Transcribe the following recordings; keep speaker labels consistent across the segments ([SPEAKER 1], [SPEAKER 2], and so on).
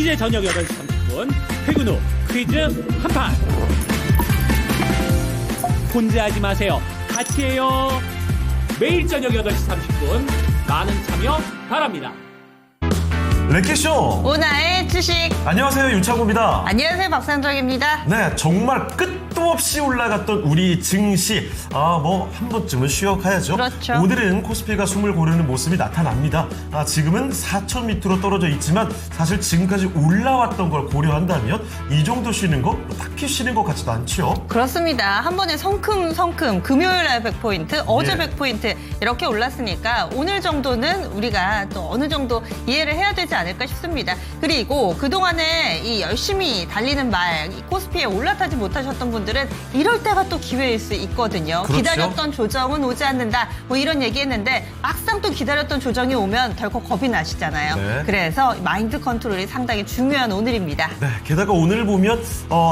[SPEAKER 1] 이제 저녁 8시 30분 퇴근 후 퀴즈 한판. 혼자 하지 마세요. 같이 해요. 매일 저녁 8시 30분 많은 참여 바랍니다.
[SPEAKER 2] 랭키쇼
[SPEAKER 3] 오나의 주식.
[SPEAKER 2] 안녕하세요, 윤창호입니다.
[SPEAKER 3] 안녕하세요, 박상정입니다.
[SPEAKER 2] 네, 정말 끝도 없이 올라갔던 우리 증시. 한 번쯤은 쉬어가야죠.
[SPEAKER 3] 그렇죠.
[SPEAKER 2] 오늘은 코스피가 숨을 고르는 모습이 나타납니다. 지금은 4천 밑으로 떨어져 있지만 사실 지금까지 올라왔던 걸 고려한다면 이 정도 쉬는 거 딱히 쉬는 것 같지도 않죠.
[SPEAKER 3] 그렇습니다. 한 번에 성큼 금요일 날 100포인트, 어제
[SPEAKER 2] 예.
[SPEAKER 3] 100포인트 이렇게 올랐으니까 오늘 정도는 우리가 또 어느 정도 이해를 해야 되지 않을까 싶습니다. 그리고 그동안에 이 열심히 달리는 이 코스피에 올라타지 못하셨던 분들은 이럴 때가 또 기회일 수 있거든요.
[SPEAKER 2] 그렇죠.
[SPEAKER 3] 기다렸던 조정은 오지 않는다. 뭐 이런 얘기했는데 막상 또 기다렸던 조정이 오면 덜컥 겁이 나시잖아요.
[SPEAKER 2] 네.
[SPEAKER 3] 그래서 마인드 컨트롤이 상당히 중요한 오늘입니다.
[SPEAKER 2] 네, 게다가 오늘 보면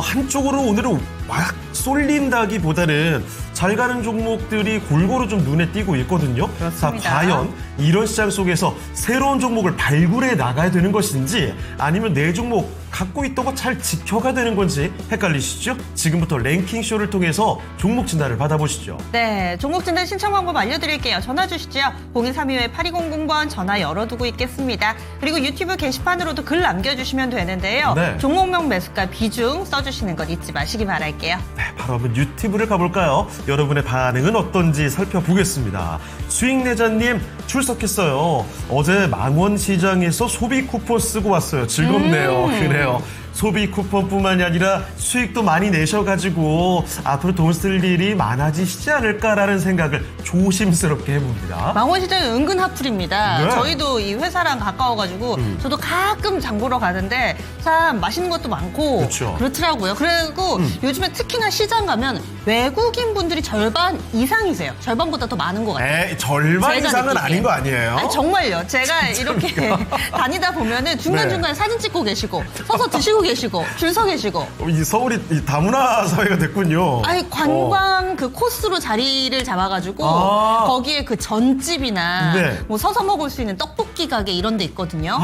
[SPEAKER 2] 한쪽으로 오늘은 막 쏠린다기보다는 잘 가는 종목들이 골고루 좀 눈에 띄고 있거든요.
[SPEAKER 3] 그렇습니다.
[SPEAKER 2] 자, 과연 이런 시장 속에서 새로운 종목을 발굴해 나가야 되는 것인지 아니면 내 종목 갖고 있던 거 잘 지켜가야 되는 건지 헷갈리시죠? 지금부터 랭킹쇼를 통해서 종목 진단을 받아보시죠.
[SPEAKER 3] 네, 종목 진단 신청 방법 알려드릴게요. 전화 주시죠. 0232-8200번 전화 열어두고 있겠습니다. 그리고 유튜브 게시판으로도 글 남겨주시면 되는데요.
[SPEAKER 2] 네.
[SPEAKER 3] 종목명 매수가 비중 써주시는 것 잊지 마시기 바랄게요.
[SPEAKER 2] 네, 바로 한번 유튜브를 가볼까요? 여러분의 반응은 어떤지 살펴보겠습니다. 수익내자님 출석했어요. 어제 망원시장에서 소비 쿠폰 쓰고 왔어요. 즐겁네요. 그래요. 소비 쿠폰뿐만이 아니라 수익도 많이 내셔가지고 앞으로 돈 쓸 일이 많아지시지 않을까라는 생각을 조심스럽게 해봅니다.
[SPEAKER 3] 망원시장은 은근 핫플입니다.
[SPEAKER 2] 네.
[SPEAKER 3] 저희도 이 회사랑 가까워가지고 저도 가끔 장 보러 가는데 참 맛있는 것도 많고
[SPEAKER 2] 그렇죠.
[SPEAKER 3] 그렇더라고요. 그리고 요즘에 특히나 시장 가면 외국인 분들이 절반 이상이세요. 절반보다 더 많은 것 같아요.
[SPEAKER 2] 에이, 절반
[SPEAKER 3] 제가
[SPEAKER 2] 이상은
[SPEAKER 3] 느끼기에.
[SPEAKER 2] 아닌 거 아니에요?
[SPEAKER 3] 아니, 정말요. 제가 이렇게 다니다 보면은 중간중간에
[SPEAKER 2] 네.
[SPEAKER 3] 사진 찍고 계시고 서서 드시고 계시고 줄 서 계시고
[SPEAKER 2] 이 서울이 이 다문화 사회가 됐군요.
[SPEAKER 3] 아니 관광 그 코스로 자리를 잡아가지고 거기에 그 전집이나
[SPEAKER 2] 네.
[SPEAKER 3] 뭐 서서 먹을 수 있는 떡볶이 가게 이런 데 있거든요.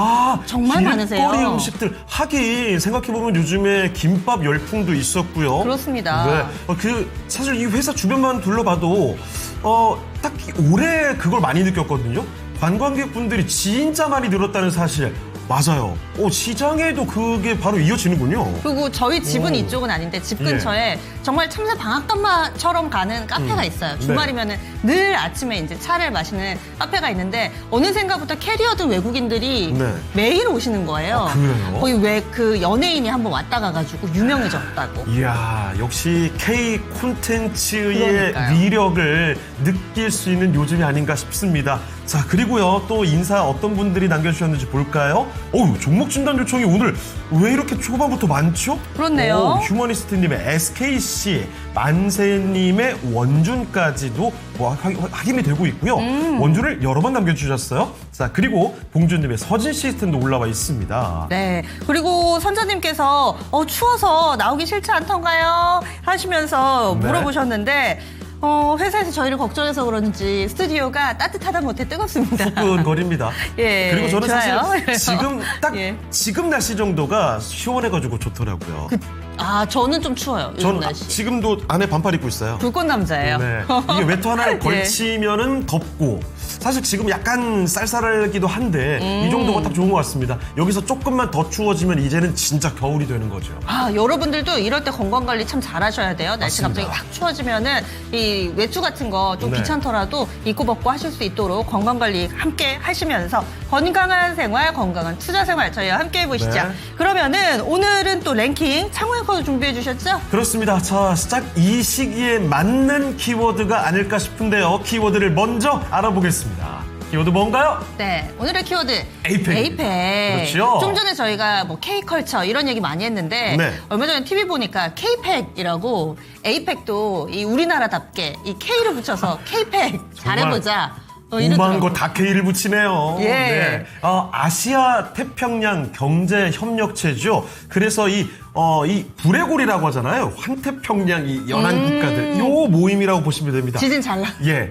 [SPEAKER 3] 정말
[SPEAKER 2] 길거리
[SPEAKER 3] 많으세요.
[SPEAKER 2] 음식들 하긴 생각해보면 요즘에 김밥 열풍도 있었고요.
[SPEAKER 3] 그렇습니다.
[SPEAKER 2] 네. 사실 이 회사 주변만 둘러봐도 딱히 올해 그걸 많이 느꼈거든요. 관광객분들이 진짜 많이 늘었다는 사실. 맞아요. 시장에도 그게 바로 이어지는군요.
[SPEAKER 3] 그리고 저희 집은 이쪽은 아닌데 집 근처에 정말 참새 방앗간마처럼 가는 카페가 있어요. 주말이면은 늘 아침에 이제 차를 마시는 카페가 있는데 어느샌가부터 캐리어든 외국인들이 매일 오시는 거예요.
[SPEAKER 2] 그래요?
[SPEAKER 3] 거의 그 연예인이 한번 왔다 가가지고 유명해졌다고.
[SPEAKER 2] 이야, 역시 K 콘텐츠의
[SPEAKER 3] 그러니까요.
[SPEAKER 2] 위력을 느낄 수 있는 요즘이 아닌가 싶습니다. 자, 그리고요, 또 인사 어떤 분들이 남겨주셨는지 볼까요? 종목 진단 요청이 오늘 왜 이렇게 초반부터 많죠?
[SPEAKER 3] 그렇네요.
[SPEAKER 2] 휴머니스트님의 SKC, 만세님의 원준까지도 확인이 되고 있고요. 원준을 여러 번 남겨주셨어요. 자, 그리고 봉준님의 서진 시스템도 올라와 있습니다.
[SPEAKER 3] 네. 그리고 선자님께서 추워서 나오기 싫지 않던가요? 하시면서 물어보셨는데 회사에서 저희를 걱정해서 그런지 스튜디오가 따뜻하다 못해 뜨겁습니다.
[SPEAKER 2] 후끈거립니다.
[SPEAKER 3] 예,
[SPEAKER 2] 그리고 저는
[SPEAKER 3] 좋아요.
[SPEAKER 2] 사실 지금
[SPEAKER 3] 예.
[SPEAKER 2] 지금 날씨 정도가 시원해가지고 좋더라고요.
[SPEAKER 3] 저는 좀 추워요. 요즘
[SPEAKER 2] 저는
[SPEAKER 3] 날씨.
[SPEAKER 2] 지금도 안에 반팔 입고 있어요.
[SPEAKER 3] 불꽃 남자예요.
[SPEAKER 2] 네. 이게 외투 하나를
[SPEAKER 3] 예.
[SPEAKER 2] 걸치면은 덥고 사실 지금 약간 쌀쌀하기도 한데 이 정도가 딱 좋은 것 같습니다. 여기서 조금만 더 추워지면 이제는 진짜 겨울이 되는 거죠.
[SPEAKER 3] 여러분들도 이럴 때 건강관리 참 잘하셔야 돼요. 날씨
[SPEAKER 2] 맞습니다.
[SPEAKER 3] 갑자기 확 추워지면은 이 외투 같은 거 좀
[SPEAKER 2] 네.
[SPEAKER 3] 귀찮더라도 입고 벗고 하실 수 있도록 건강관리 함께 하시면서 건강한 생활, 건강한 투자 생활 저희와 함께 해보시죠.
[SPEAKER 2] 네.
[SPEAKER 3] 그러면은 오늘은 또 랭킹 창호의 코드 준비해 주셨죠?
[SPEAKER 2] 그렇습니다. 자, 딱 이 시기에 맞는 키워드가 아닐까 싶은데요. 키워드를 먼저 알아보겠습니다. 키워드 뭔가요?
[SPEAKER 3] 네, 오늘의 키워드
[SPEAKER 2] 에이펙. 그렇죠.
[SPEAKER 3] 좀 전에 저희가 뭐 K컬처 이런 얘기 많이 했는데
[SPEAKER 2] 네.
[SPEAKER 3] 얼마 전에 TV 보니까 K팩이라고 에이펙도 이 우리나라답게 이 K를 붙여서 K팩 잘해보자.
[SPEAKER 2] 오만 거 다 K를 붙이네요.
[SPEAKER 3] 예.
[SPEAKER 2] 네. 아시아 태평양 경제 협력체죠. 그래서 이 불레골이라고 하잖아요. 환태평양 이 연안 국가들 요 모임이라고 보시면 됩니다.
[SPEAKER 3] 지진 잘 나.
[SPEAKER 2] 예,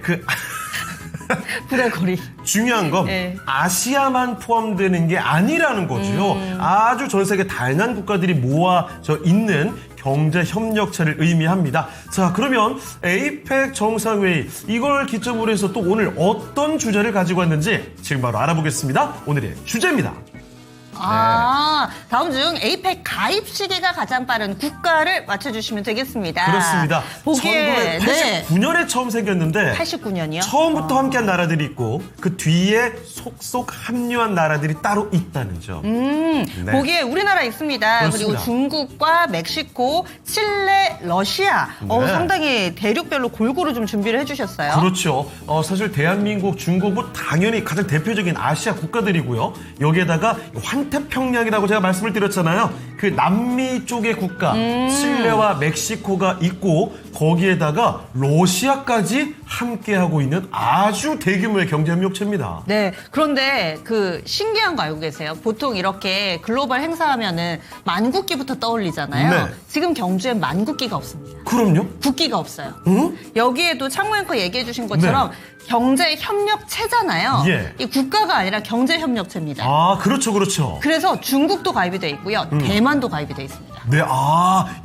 [SPEAKER 3] 브레거리.
[SPEAKER 2] 중요한 건
[SPEAKER 3] 네.
[SPEAKER 2] 아시아만 포함되는 게 아니라는 거죠. 아주 전 세계 다양한 국가들이 모아져 있는 경제 협력체를 의미합니다. 자, 그러면 에이펙 정상회의 이걸 기점으로 해서 또 오늘 어떤 주제를 가지고 왔는지 지금 바로 알아보겠습니다. 오늘의 주제입니다.
[SPEAKER 3] 다음 중 에이펙 가입 시기가 가장 빠른 국가를 맞춰주시면 되겠습니다.
[SPEAKER 2] 그렇습니다.
[SPEAKER 3] 보기에
[SPEAKER 2] 1989년에 처음 생겼는데
[SPEAKER 3] 89년이요?
[SPEAKER 2] 처음부터 함께한 나라들이 있고 그 뒤에 속속 합류한 나라들이 따로 있다는 점. 네.
[SPEAKER 3] 보기에 우리나라 있습니다.
[SPEAKER 2] 그렇습니다.
[SPEAKER 3] 그리고 중국과 멕시코, 칠레, 러시아.
[SPEAKER 2] 네.
[SPEAKER 3] 상당히 대륙별로 골고루 좀 준비를 해주셨어요.
[SPEAKER 2] 그렇죠. 사실 중국은 당연히 가장 대표적인 아시아 국가들이고요. 여기에다가 환태평양이라고 제가 말씀을 드렸잖아요. 그 남미 쪽의 국가 칠레와 멕시코가 있고 거기에다가 러시아까지 함께하고 있는 아주 대규모의 경제협력체입니다.
[SPEAKER 3] 네. 그런데 그 신기한 거 알고 계세요? 보통 이렇게 글로벌 행사하면은 만국기부터 떠올리잖아요.
[SPEAKER 2] 네.
[SPEAKER 3] 지금 경주엔 만국기가 없습니다.
[SPEAKER 2] 그럼요.
[SPEAKER 3] 국기가 없어요.
[SPEAKER 2] 응?
[SPEAKER 3] 여기에도 창무 앵커 얘기해 주신 것처럼 경제협력체잖아요.
[SPEAKER 2] 예.
[SPEAKER 3] 이 국가가 아니라 경제협력체입니다.
[SPEAKER 2] 아, 그렇죠.
[SPEAKER 3] 그래서 중국도 가입이 돼 있고요. 대만도 가입이 돼 있습니다.
[SPEAKER 2] 네,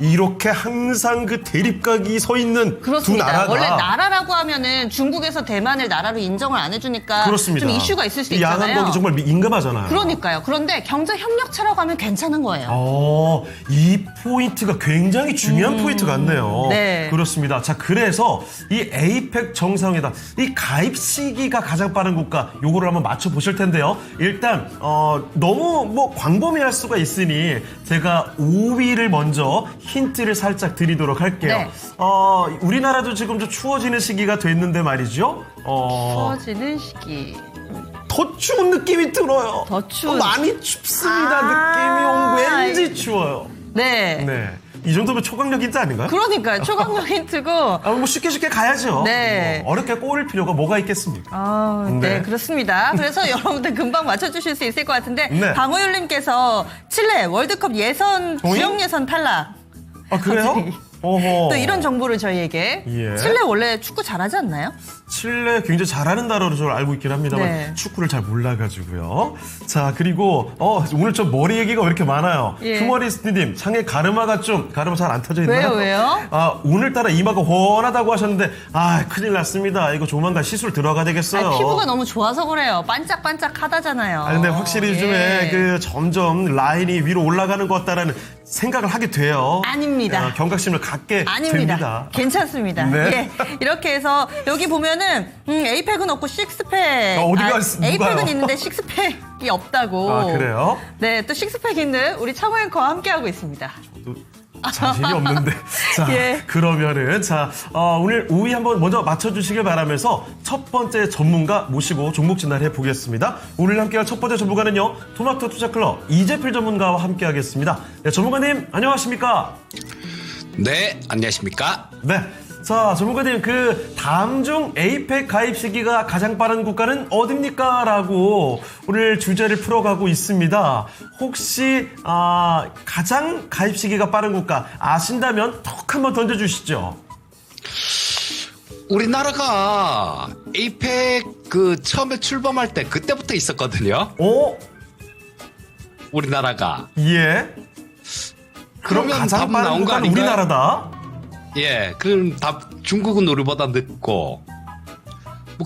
[SPEAKER 2] 이렇게 항상 그 대립각이 서 있는
[SPEAKER 3] 그렇습니다.
[SPEAKER 2] 두 나라가.
[SPEAKER 3] 원래 나라라고 하면은 중국에서 대만을 나라로 인정을 안 해주니까
[SPEAKER 2] 그렇습니다.
[SPEAKER 3] 좀 이슈가 있을 수
[SPEAKER 2] 이
[SPEAKER 3] 있잖아요.
[SPEAKER 2] 양안국이 정말 민감하잖아요.
[SPEAKER 3] 그러니까요. 그런데 경제협력체라고 하면 괜찮은 거예요.
[SPEAKER 2] 이 포인트가 굉장히 중요한 포인트 같네요.
[SPEAKER 3] 네.
[SPEAKER 2] 그렇습니다. 자, 그래서 이 에이펙 정상회담, 이 가입 시기가 가장 빠른 국가, 요거를 한번 맞춰보실 텐데요. 일단, 너무 광범위할 수가 있으니 제가 5위를 먼저 힌트를 살짝 드리도록 할게요.
[SPEAKER 3] 네.
[SPEAKER 2] 우리나라도 지금 좀 추워지는 시기가 됐는데 말이죠.
[SPEAKER 3] 추워지는 시기.
[SPEAKER 2] 더 추운 느낌이 들어요.
[SPEAKER 3] 더 추운.
[SPEAKER 2] 많이 춥습니다. 느낌이 왠지 추워요.
[SPEAKER 3] 네.
[SPEAKER 2] 네. 이 정도면 초강력 힌트 아닌가요?
[SPEAKER 3] 그러니까요. 초강력 힌트고.
[SPEAKER 2] 뭐 쉽게 가야죠.
[SPEAKER 3] 네.
[SPEAKER 2] 뭐 어렵게 꼬을 필요가 뭐가 있겠습니까?
[SPEAKER 3] 네,
[SPEAKER 2] 네.
[SPEAKER 3] 그렇습니다. 그래서 여러분들 금방 맞춰주실 수 있을 것 같은데
[SPEAKER 2] 네.
[SPEAKER 3] 강호율님께서 칠레 월드컵 예선
[SPEAKER 2] 어이?
[SPEAKER 3] 지역 예선 탈락.
[SPEAKER 2] 그래요?
[SPEAKER 3] 갑자기.
[SPEAKER 2] 어허.
[SPEAKER 3] 또 이런 정보를 저희에게.
[SPEAKER 2] 예.
[SPEAKER 3] 칠레 원래 축구 잘하지 않나요?
[SPEAKER 2] 칠레 굉장히 잘하는 나라로 저를 알고 있긴 합니다만
[SPEAKER 3] 네.
[SPEAKER 2] 축구를 잘 몰라가지고요. 자, 그리고 오늘 저 머리 얘기가 왜 이렇게 많아요?
[SPEAKER 3] 예.
[SPEAKER 2] 휴머리스트님 창에 가르마 잘 안 터져 있나요?
[SPEAKER 3] 왜요?
[SPEAKER 2] 오늘따라 이마가 훤하다고 하셨는데 큰일 났습니다. 이거 조만간 시술 들어가야 되겠어요.
[SPEAKER 3] 피부가 너무 좋아서 그래요. 반짝반짝하다잖아요.
[SPEAKER 2] 근데 확실히 요즘에
[SPEAKER 3] 예.
[SPEAKER 2] 점점 라인이 위로 올라가는 것 같다라는 생각을 하게 돼요.
[SPEAKER 3] 아닙니다.
[SPEAKER 2] 경각심을 갖게
[SPEAKER 3] 아닙니다.
[SPEAKER 2] 됩니다.
[SPEAKER 3] 괜찮습니다.
[SPEAKER 2] 네.
[SPEAKER 3] 예. 이렇게 해서 여기 보면은 에이펙은 없고 식스팩.
[SPEAKER 2] 어디가
[SPEAKER 3] 에이펙은
[SPEAKER 2] 누가요?
[SPEAKER 3] 있는데 식스팩이 없다고.
[SPEAKER 2] 그래요?
[SPEAKER 3] 네, 또 식스팩 있는 우리 창호 앵커와 함께하고 있습니다.
[SPEAKER 2] 자신이 없는데. 자,
[SPEAKER 3] 예.
[SPEAKER 2] 그러면은 오늘 5위 한번 먼저 맞춰주시길 바라면서 첫 번째 전문가 모시고 종목 진단해 보겠습니다. 오늘 함께할 첫 번째 전문가는요, 토마토 투자클럽 이재필 전문가와 함께하겠습니다. 네, 전문가님 안녕하십니까?
[SPEAKER 4] 네, 안녕하십니까?
[SPEAKER 2] 네. 자, 전문가님, 다음 중 에이펙 가입 시기가 가장 빠른 국가는 어딥니까? 라고 오늘 주제를 풀어가고 있습니다. 혹시, 가장 가입 시기가 빠른 국가 아신다면 톡 한번 던져주시죠.
[SPEAKER 4] 우리나라가 에이펙 처음에 출범할 때 그때부터 있었거든요. 우리나라가.
[SPEAKER 2] 예. 그럼
[SPEAKER 4] 그러면
[SPEAKER 2] 가장
[SPEAKER 4] 답은
[SPEAKER 2] 빠른
[SPEAKER 4] 나온 거
[SPEAKER 2] 국가는
[SPEAKER 4] 아닌가요?
[SPEAKER 2] 우리나라다?
[SPEAKER 4] 예, 그럼 중국은 우리보다 늦고.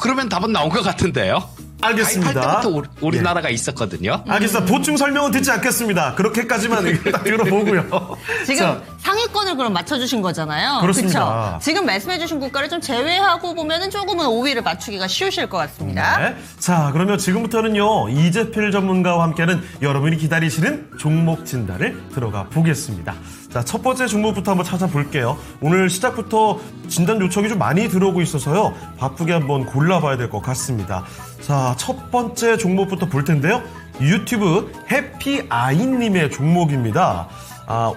[SPEAKER 4] 그러면 답은 나온 것 같은데요.
[SPEAKER 2] 알겠습니다.
[SPEAKER 4] 가입할 때부터 우리나라가 있었거든요.
[SPEAKER 2] 알겠습니다. 보충 설명은 듣지 않겠습니다. 그렇게까지만 딱 들어보고요.
[SPEAKER 3] 지금
[SPEAKER 2] 자,
[SPEAKER 3] 상위권을 그럼 맞춰주신 거잖아요.
[SPEAKER 2] 그렇습니다.
[SPEAKER 3] 그쵸? 지금 말씀해주신 국가를 좀 제외하고 보면은 조금은 5위를 맞추기가 쉬우실 것 같습니다.
[SPEAKER 2] 네. 자, 그러면 지금부터는요, 이재필 전문가와 함께하는 여러분이 기다리시는 종목 진단을 들어가 보겠습니다. 자, 첫 번째 종목부터 한번 찾아볼게요. 오늘 시작부터 진단 요청이 좀 많이 들어오고 있어서요, 바쁘게 한번 골라봐야 될 것 같습니다. 자, 첫 번째 종목부터 볼 텐데요. 유튜브 해피아이님의 종목입니다.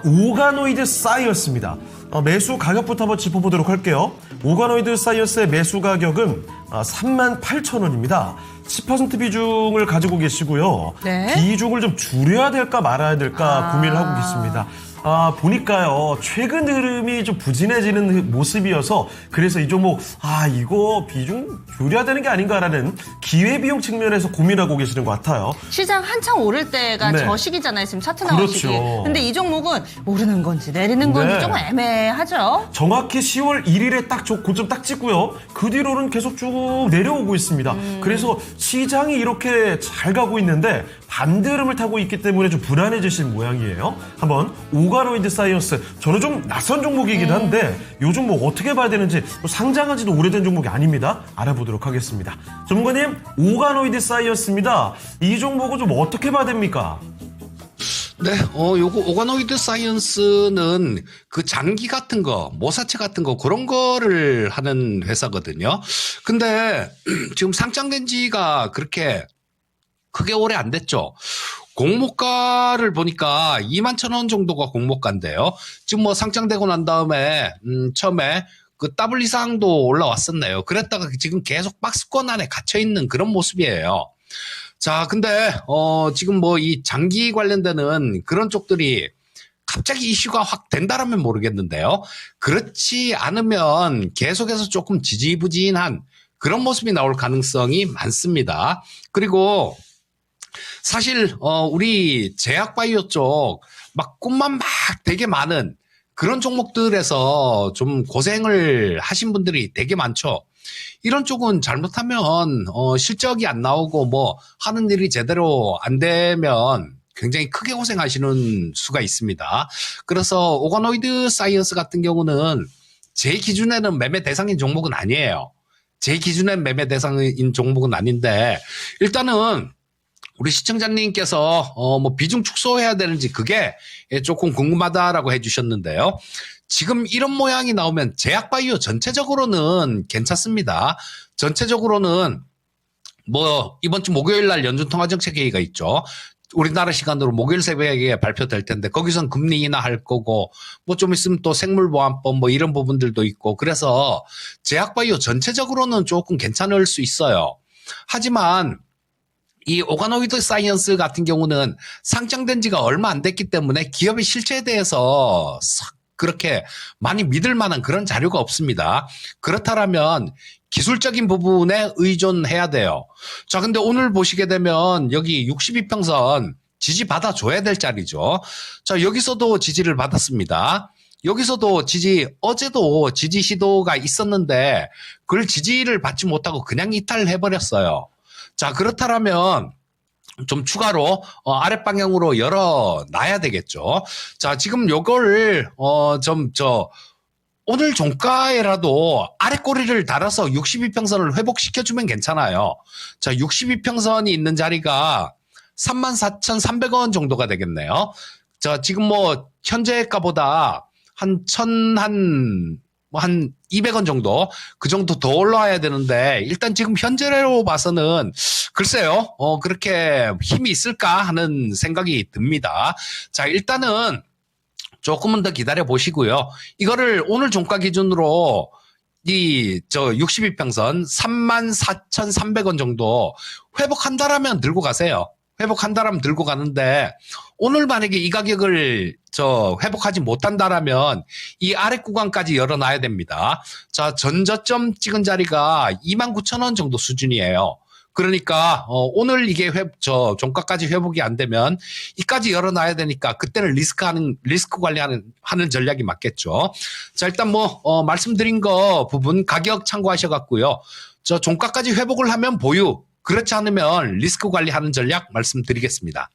[SPEAKER 2] 오가노이드 사이언스입니다. 매수 가격부터 한번 짚어보도록 할게요. 오가노이드 사이언스의 매수 가격은 38,000원입니다. 10% 비중을 가지고 계시고요.
[SPEAKER 3] 네.
[SPEAKER 2] 비중을 좀 줄여야 될까 말아야 될까 고민을 하고 계십니다. 보니까요, 최근 흐름이 좀 부진해지는 모습이어서 그래서 이 종목, 이거 비중 줄여야 되는 게 아닌가라는 기회비용 측면에서 고민하고 계시는 것 같아요.
[SPEAKER 3] 시장 한창 오를 때가
[SPEAKER 2] 네.
[SPEAKER 3] 저 시기잖아요. 지금 차트 나온
[SPEAKER 2] 그렇죠.
[SPEAKER 3] 시기. 근데 이 종목은 오르는 건지 내리는 건지
[SPEAKER 2] 네.
[SPEAKER 3] 조금 애매하죠.
[SPEAKER 2] 정확히 10월 1일에 딱 고점 딱 찍고요. 그 뒤로는 계속 쭉 내려오고 있습니다. 그래서 시장이 이렇게 잘 가고 있는데 반대흐름을 타고 있기 때문에 좀 불안해지신 모양이에요. 한번 오가노이드 사이언스, 저는 좀 낯선 종목이긴 한데 이 종목 어떻게 봐야 되는지, 상장한 지도 오래된 종목이 아닙니다. 알아보도록 하겠습니다. 전문가님, 오가노이드 사이언스입니다. 이 종목은 좀 어떻게 봐야 됩니까?
[SPEAKER 4] 네, 요거 오가노이드 사이언스는 그 장기 같은 거, 모사체 같은 거 그런 거를 하는 회사거든요. 근데 지금 상장된 지가 그렇게 크게 오래 안 됐죠. 공모가를 보니까 21,000원 정도가 공모가인데요. 지금 뭐 상장되고 난 다음에 처음에 그 더블 이상도 올라왔었네요. 그랬다가 지금 계속 박스권 안에 갇혀 있는 그런 모습이에요. 자, 근데 지금 뭐 이 장기 관련되는 그런 쪽들이 갑자기 이슈가 확 된다라면 모르겠는데요. 그렇지 않으면 계속해서 조금 지지부진한 그런 모습이 나올 가능성이 많습니다. 그리고 사실 우리 제약바이오 쪽 막 꿈만 막 되게 많은 그런 종목들에서 좀 고생을 하신 분들이 되게 많죠. 이런 쪽은 잘못하면 실적이 안 나오고 뭐 하는 일이 제대로 안 되면 굉장히 크게 고생하시는 수가 있습니다. 그래서 오가노이드 사이언스 같은 경우는 제 기준에는 매매 대상인 종목은 아니에요. 제 기준엔 매매 대상인 종목은 아닌데, 일단은 우리 시청자님께서 뭐 비중 축소해야 되는지 그게 조금 궁금하다라고 해주셨는데요. 지금 이런 모양이 나오면 제약바이오 전체적으로는 괜찮습니다. 전체적으로는 뭐 이번 주 목요일 날 연준통화정책회의가 있죠. 우리나라 시간으로 목요일 새벽에 발표될 텐데 거기선 금리 인하할 거고 뭐 좀 있으면 또 생물보안법 뭐 이런 부분들도 있고, 그래서 제약바이오 전체적으로는 조금 괜찮을 수 있어요. 하지만 이 오가노이드 사이언스 같은 경우는 상장된 지가 얼마 안 됐기 때문에 기업의 실체에 대해서 그렇게 많이 믿을 만한 그런 자료가 없습니다. 그렇다면 기술적인 부분에 의존해야 돼요. 자, 근데 오늘 보시게 되면 여기 62평선 지지 받아줘야 될 자리죠. 자, 여기서도 지지를 받았습니다. 여기서도 어제도 지지 시도가 있었는데 그걸 지지를 받지 못하고 그냥 이탈해버렸어요. 자, 그렇다면 좀 추가로 아랫방향으로 열어놔야 되겠죠. 자, 지금 요걸 오늘 종가에라도 아랫꼬리를 달아서 62평선을 회복시켜주면 괜찮아요. 자, 62평선이 있는 자리가 34,300원 정도가 되겠네요. 자, 지금 뭐 현재가보다 한 200원 정도, 그 정도 더 올라와야 되는데, 일단 지금 현재로 봐서는 글쎄요, 그렇게 힘이 있을까 하는 생각이 듭니다. 자, 일단은 조금은 더 기다려 보시고요. 이거를 오늘 종가 기준으로 62평선 34,300원 정도 회복한다라면 들고 가세요. 회복한다라면 들고 가는데, 오늘 만약에 이 가격을 회복하지 못한다라면 이 아래 구간까지 열어놔야 됩니다. 자, 전저점 찍은 자리가 29,000원 정도 수준이에요. 그러니까 오늘 이게 종가까지 회복이 안 되면 이까지 열어놔야 되니까 그때는 리스크 관리하는 전략이 맞겠죠. 자, 일단 뭐 말씀드린 거 부분 가격 참고하셔갖고요. 종가까지 회복을 하면 보유, 그렇지 않으면 리스크 관리하는 전략 말씀드리겠습니다.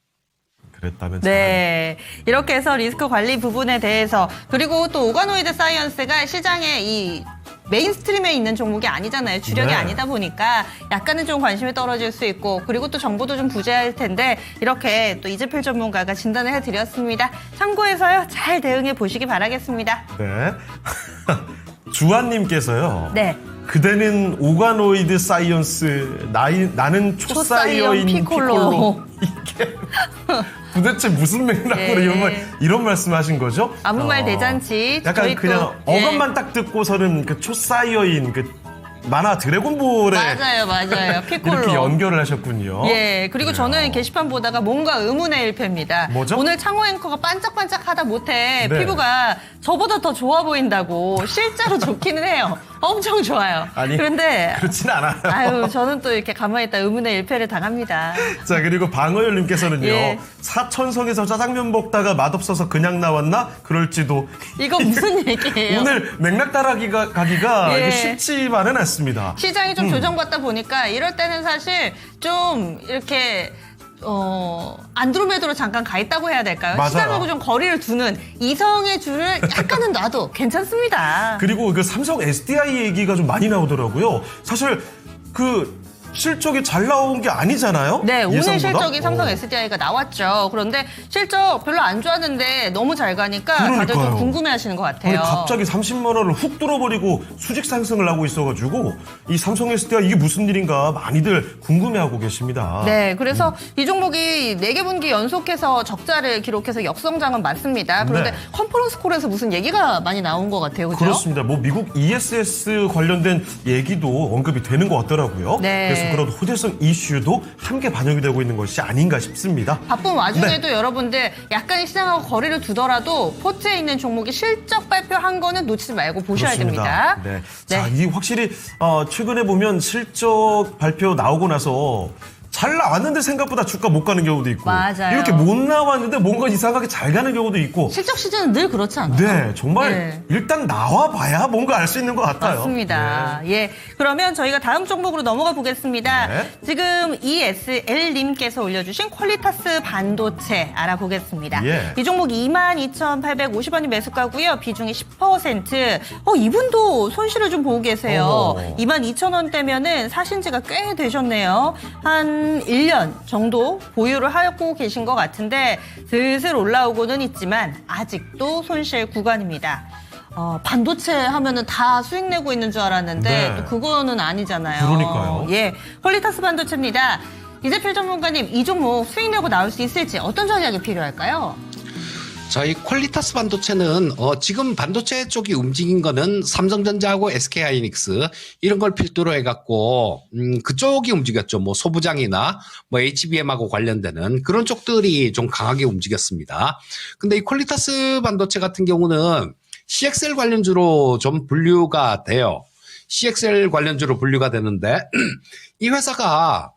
[SPEAKER 2] 그랬다면
[SPEAKER 3] 네. 이렇게 해서 리스크 관리 부분에 대해서, 그리고 또 오가노이드 사이언스가 시장에 이 메인스트림에 있는 종목이 아니잖아요. 주력이
[SPEAKER 2] 네.
[SPEAKER 3] 아니다 보니까 약간은 좀 관심이 떨어질 수 있고, 그리고 또 정보도 좀 부재할 텐데 이렇게 또 이재필 전문가가 진단을 해드렸습니다. 참고해서요, 잘 대응해 보시기 바라겠습니다.
[SPEAKER 2] 네. 주한님께서요.
[SPEAKER 3] 네.
[SPEAKER 2] 그대는 오가노이드 사이언스, 나는 초사이어인 피콜로. 이게 도대체 무슨 맥락으로
[SPEAKER 3] 네.
[SPEAKER 2] 이런 말씀하신 거죠?
[SPEAKER 3] 아무 말 대잔치.
[SPEAKER 2] 약간
[SPEAKER 3] 저희
[SPEAKER 2] 그냥
[SPEAKER 3] 또,
[SPEAKER 2] 어감만 딱 듣고서는 그 초사이어인 만화 드래곤볼에
[SPEAKER 3] 맞아요. 피콜로.
[SPEAKER 2] 이렇게 연결을 하셨군요.
[SPEAKER 3] 예, 그리고 저는 게시판 보다가 뭔가 의문의 일패입니다.
[SPEAKER 2] 뭐죠?
[SPEAKER 3] 오늘 창호 앵커가 반짝반짝하다 못해
[SPEAKER 2] 네.
[SPEAKER 3] 피부가 저보다 더 좋아 보인다고 실제로 좋기는 해요. 엄청 좋아요.
[SPEAKER 2] 아니,
[SPEAKER 3] 그런데
[SPEAKER 2] 그렇진 않아요.
[SPEAKER 3] 아유, 저는 또 이렇게 가만히 있다 의문의 일패를 당합니다.
[SPEAKER 2] 자, 그리고 방어열님께서는요.
[SPEAKER 3] 예.
[SPEAKER 2] 사천성에서 짜장면 먹다가 맛없어서 그냥 나왔나? 그럴지도.
[SPEAKER 3] 이거 무슨 얘기예요?
[SPEAKER 2] 오늘 맥락 따라가기가
[SPEAKER 3] 예.
[SPEAKER 2] 이게 쉽지만은 않습니다.
[SPEAKER 3] 시장이 좀 조정받다 보니까 이럴 때는 사실 좀 이렇게 안드로메다로 잠깐 가 있다고 해야 될까요?
[SPEAKER 2] 맞아요.
[SPEAKER 3] 시장하고 좀 거리를 두는 이성의 줄을 약간은 놔도 괜찮습니다.
[SPEAKER 2] 그리고 그 삼성 SDI 얘기가 좀 많이 나오더라고요. 사실 그 실적이 잘 나온 게 아니잖아요.
[SPEAKER 3] 네, 오늘
[SPEAKER 2] 예상보다?
[SPEAKER 3] 실적이 삼성 SDI가 나왔죠. 그런데 실적 별로 안 좋았는데 너무 잘 가니까 다들 좀
[SPEAKER 2] 그러니까요.
[SPEAKER 3] 궁금해하시는 것
[SPEAKER 2] 아니,
[SPEAKER 3] 같아요.
[SPEAKER 2] 갑자기 30만 원을 훅 뚫어버리고 수직 상승을 하고 있어가지고 이 삼성 SDI 이게 무슨 일인가 많이들 궁금해하고 계십니다.
[SPEAKER 3] 네, 그래서 이 종목이 4개 분기 연속해서 적자를 기록해서 역성장은 맞습니다. 그런데
[SPEAKER 2] 네.
[SPEAKER 3] 컨퍼런스 콜에서 무슨 얘기가 많이 나온 것 같아요. 그죠?
[SPEAKER 2] 그렇습니다. 뭐 미국 ESS 관련된 얘기도 언급이 되는 것 같더라고요.
[SPEAKER 3] 네.
[SPEAKER 2] 그래서 그런 호재성 이슈도 함께 반영이 되고 있는 것이 아닌가 싶습니다.
[SPEAKER 3] 바쁜 와중에도
[SPEAKER 2] 네.
[SPEAKER 3] 여러분들 약간 시장하고 거리를 두더라도 포트에 있는 종목이 실적 발표한 거는 놓치지 말고 보셔야
[SPEAKER 2] 그렇습니다.
[SPEAKER 3] 됩니다.
[SPEAKER 2] 네.
[SPEAKER 3] 네.
[SPEAKER 2] 자, 이 확실히 최근에 보면 실적 발표 나오고 나서 잘 나왔는데 생각보다 주가 못 가는 경우도 있고
[SPEAKER 3] 맞아요.
[SPEAKER 2] 이렇게 못 나왔는데 뭔가 이상하게 잘 가는 경우도 있고
[SPEAKER 3] 실적 시즌은 늘 그렇지 않아요?
[SPEAKER 2] 네, 정말
[SPEAKER 3] 네.
[SPEAKER 2] 일단 나와봐야 뭔가 알 수 있는 것 같아요.
[SPEAKER 3] 맞습니다. 예. 그러면 저희가 다음 종목으로 넘어가 보겠습니다.
[SPEAKER 2] 네.
[SPEAKER 3] 지금 ESL님께서 올려주신 퀄리타스 반도체 알아보겠습니다.
[SPEAKER 2] 예.
[SPEAKER 3] 이 종목 22,850원이 매수가고요. 비중이 10%. 이분도 손실을 좀 보고 계세요. 22,000원대면은 사신 지가 꽤 되셨네요. 한 1년 정도 보유를 하고 계신 것 같은데 슬슬 올라오고는 있지만 아직도 손실 구간입니다. 반도체 하면은 다 수익 내고 있는 줄 알았는데
[SPEAKER 2] 네.
[SPEAKER 3] 또 그거는 아니잖아요.
[SPEAKER 2] 그러니까요.
[SPEAKER 3] 예, 퀄리타스 반도체입니다. 이재필 전문가님, 이 종목 수익 내고 나올 수 있을지 어떤 전략이 필요할까요?
[SPEAKER 4] 저희 퀄리타스 반도체는 지금 반도체 쪽이 움직인 거는 삼성전자하고 SK하이닉스 이런 걸 필두로 해갖고 그쪽이 움직였죠. 뭐 소부장이나 뭐 HBM하고 관련되는 그런 쪽들이 좀 강하게 움직였습니다. 근데 이 퀄리타스 반도체 같은 경우는 CXL 관련주로 좀 분류가 돼요. CXL 관련주로 분류가 되는데 이 회사가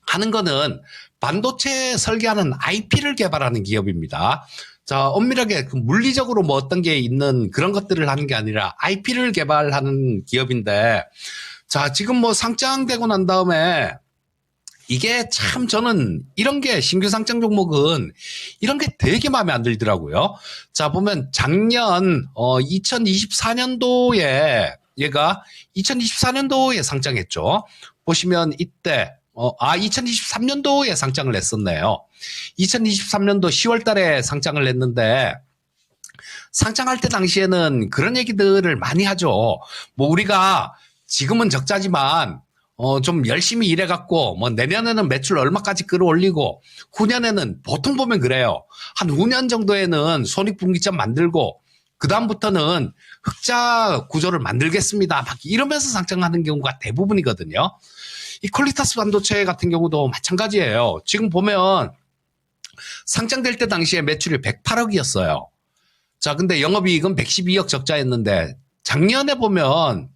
[SPEAKER 4] 하는 거는 반도체 설계하는 IP를 개발하는 기업입니다. 자, 엄밀하게 그 물리적으로 뭐 어떤 게 있는 그런 것들을 하는 게 아니라 IP를 개발하는 기업인데, 자, 지금 뭐 상장되고 난 다음에 이게 참 저는 이런 게 신규 상장 종목은 이런 게 되게 마음에 안 들더라고요. 자, 보면 작년 2024년도에 얘가 2024년도에 상장했죠. 보시면 이때 2023년도에 상장을 했었네요. 2023년도 10월 달에 상장을 했는데 상장할 때 당시에는 그런 얘기들을 많이 하죠. 뭐 우리가 지금은 적자지만 좀 열심히 일해갖고 뭐 내년에는 매출 얼마까지 끌어올리고 후년에는 보통 보면 그래요. 한 5년 정도에는 손익분기점 만들고 그 다음부터는 흑자 구조를 만들겠습니다. 막 이러면서 상장하는 경우가 대부분이거든요. 이 퀄리타스 반도체 같은 경우도 마찬가지예요. 지금 보면 상장될 때 당시에 매출이 108억이었어요. 자, 근데 영업이익은 112억 적자였는데 작년에 보면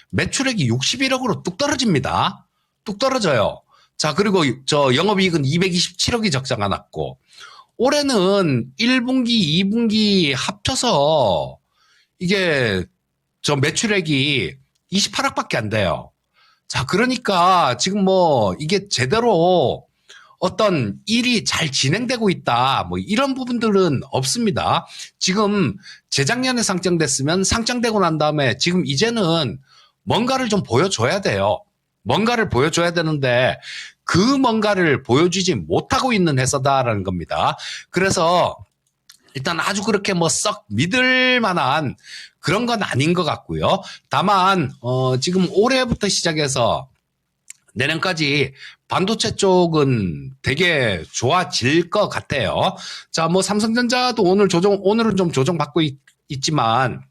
[SPEAKER 4] 매출액이 61억으로 뚝 떨어집니다. 뚝 떨어져요. 자, 그리고 저 영업이익은 227억이 적자가 났고 올해는 1분기, 2분기 합쳐서 이게 저 매출액이 28억밖에 안 돼요. 자, 그러니까 지금 뭐 이게 제대로 어떤 일이 잘 진행되고 있다. 뭐 이런 부분들은 없습니다. 지금 재작년에 상장됐으면 상장되고 난 다음에 지금 이제는 뭔가를 좀 보여줘야 돼요. 뭔가를 보여줘야 되는데 그 뭔가를 보여주지 못하고 있는 회사다라는 겁니다. 그래서 일단 아주 그렇게 뭐 썩 믿을 만한 그런 건 아닌 것 같고요. 다만 지금 올해부터 시작해서 내년까지 반도체 쪽은 되게 좋아질 것 같아요. 자, 뭐 삼성전자도 오늘은 좀 조정받고 있지만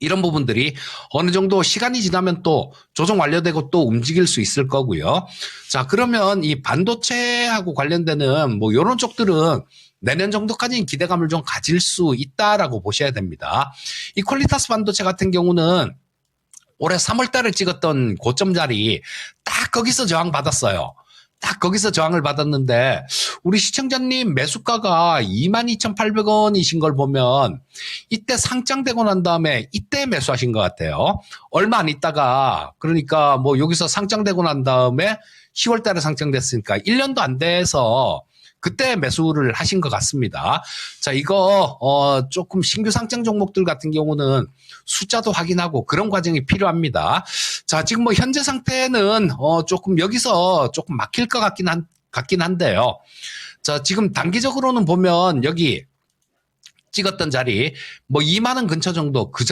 [SPEAKER 4] 이런 부분들이 어느 정도 시간이 지나면 또 조정 완료되고 또 움직일 수 있을 거고요. 자, 그러면 이 반도체하고 관련되는 뭐 이런 쪽들은 내년 정도까지는 기대감을 좀 가질 수 있다라고 보셔야 됩니다. 이 퀄리타스 반도체 같은 경우는 올해 3월 달에 찍었던 고점 자리 딱 거기서 저항받았어요. 딱 거기서 저항을 받았는데 우리 시청자님 매수가가 22,800원이신 걸 보면 이때 상장되고 난 다음에 이때 매수하신 것 같아요. 얼마 안 있다가 그러니까 뭐 여기서 상장되고 난 다음에 10월 달에 상장됐으니까 1년도 안 돼서 그때 매수를 하신 것 같습니다. 자, 이거 조금 신규 상장 종목들 같은 경우는 숫자도 확인하고 그런 과정이 필요합니다. 자, 지금 뭐 현재 상태는 조금 여기서 조금 막힐 것 같긴 한데요. 자, 지금 단기적으로는 보면 여기 찍었던 자리 뭐 2만 원 근처 정도 그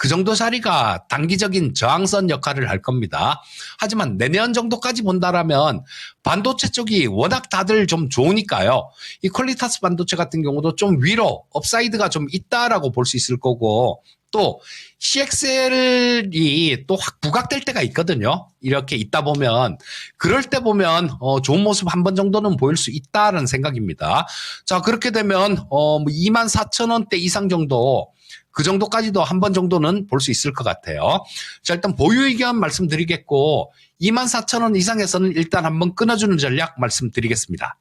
[SPEAKER 4] 정도 자리가 단기적인 저항선 역할을 할 겁니다. 하지만 내년 정도까지 본다라면 반도체 쪽이 워낙 다들 좀 좋으니까요. 이 퀄리타스 반도체 같은 경우도 좀 위로 업사이드가 좀 있다라고 볼 수 있을 거고 또 CXL이 또 확 부각될 때가 있거든요. 이렇게 있다 보면 그럴 때 보면 좋은 모습 한 번 정도는 보일 수 있다는 생각입니다. 자, 그렇게 되면 24,000원대 이상 정도 그 정도까지도 한 번 정도는 볼 수 있을 것 같아요. 자, 일단 보유 의견 말씀드리겠고 24,000원 이상에서는 일단 한번 끊어주는 전략 말씀드리겠습니다.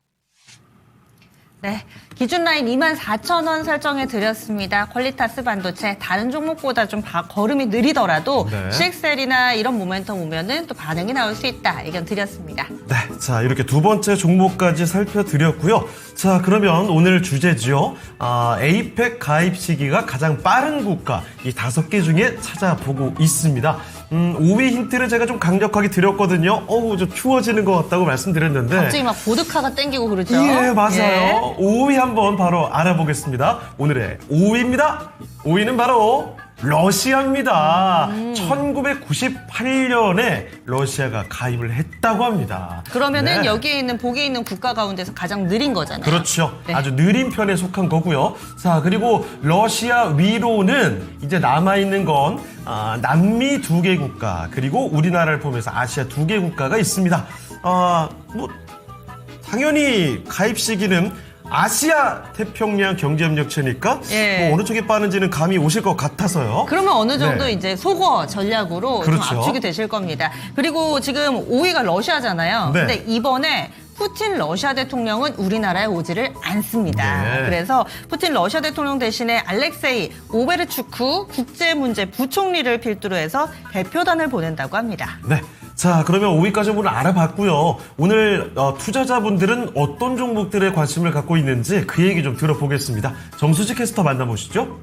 [SPEAKER 3] 네, 기준 라인 24,000원 설정해 드렸습니다. 퀄리타스 반도체 다른 종목보다 좀 걸음이 느리더라도
[SPEAKER 2] 네.
[SPEAKER 3] CXL이나 이런 모멘텀 오면은 또 반응이 나올 수 있다 의견 드렸습니다.
[SPEAKER 2] 네, 자 이렇게 두 번째 종목까지 살펴드렸고요. 자, 그러면 오늘 주제죠. 에이펙 가입 시기가 가장 빠른 국가 이 5개 중에 찾아보고 있습니다. 5위 힌트를 제가 좀 강력하게 드렸거든요. 좀 추워지는 것 같다고 말씀드렸는데
[SPEAKER 3] 갑자기 막 보드카가 땡기고 그러죠.
[SPEAKER 2] 예, 맞아요.
[SPEAKER 3] 예.
[SPEAKER 2] 5위 한번 바로 알아보겠습니다. 오늘의 5위입니다. 5위는 바로 러시아입니다. 1998년에 러시아가 가입을 했다고 합니다.
[SPEAKER 3] 그러면은
[SPEAKER 2] 네.
[SPEAKER 3] 여기에 있는 보기에 있는 국가 가운데서 가장 느린 거잖아요.
[SPEAKER 2] 그렇죠.
[SPEAKER 3] 네.
[SPEAKER 2] 아주 느린 편에 속한 거고요. 자, 그리고 러시아 위로는 이제 남아있는 건 남미 2개 국가 그리고 우리나라를 포함해서 아시아 2개 국가가 있습니다. 당연히 가입 시기는 아시아 태평양 경제협력체니까
[SPEAKER 3] 예.
[SPEAKER 2] 뭐 어느 쪽에 빠른지는 감이 오실 것 같아서요.
[SPEAKER 3] 그러면 어느 정도
[SPEAKER 2] 네.
[SPEAKER 3] 이제 속어 전략으로
[SPEAKER 2] 그렇죠.
[SPEAKER 3] 좀 압축이 되실 겁니다. 그리고 지금 5위가 러시아잖아요.
[SPEAKER 2] 네.
[SPEAKER 3] 근데 이번에 푸틴 러시아 대통령은 우리나라에 오지를 않습니다.
[SPEAKER 2] 네.
[SPEAKER 3] 그래서 푸틴 러시아 대통령 대신에 알렉세이 오베르추크 국제문제 부총리를 필두로 해서 대표단을 보낸다고 합니다.
[SPEAKER 2] 네. 자, 그러면 5위까지 오늘 알아봤고요. 오늘 투자자분들은 어떤 종목들에 관심을 갖고 있는지 그 얘기 좀 들어보겠습니다. 정수지 캐스터 만나보시죠.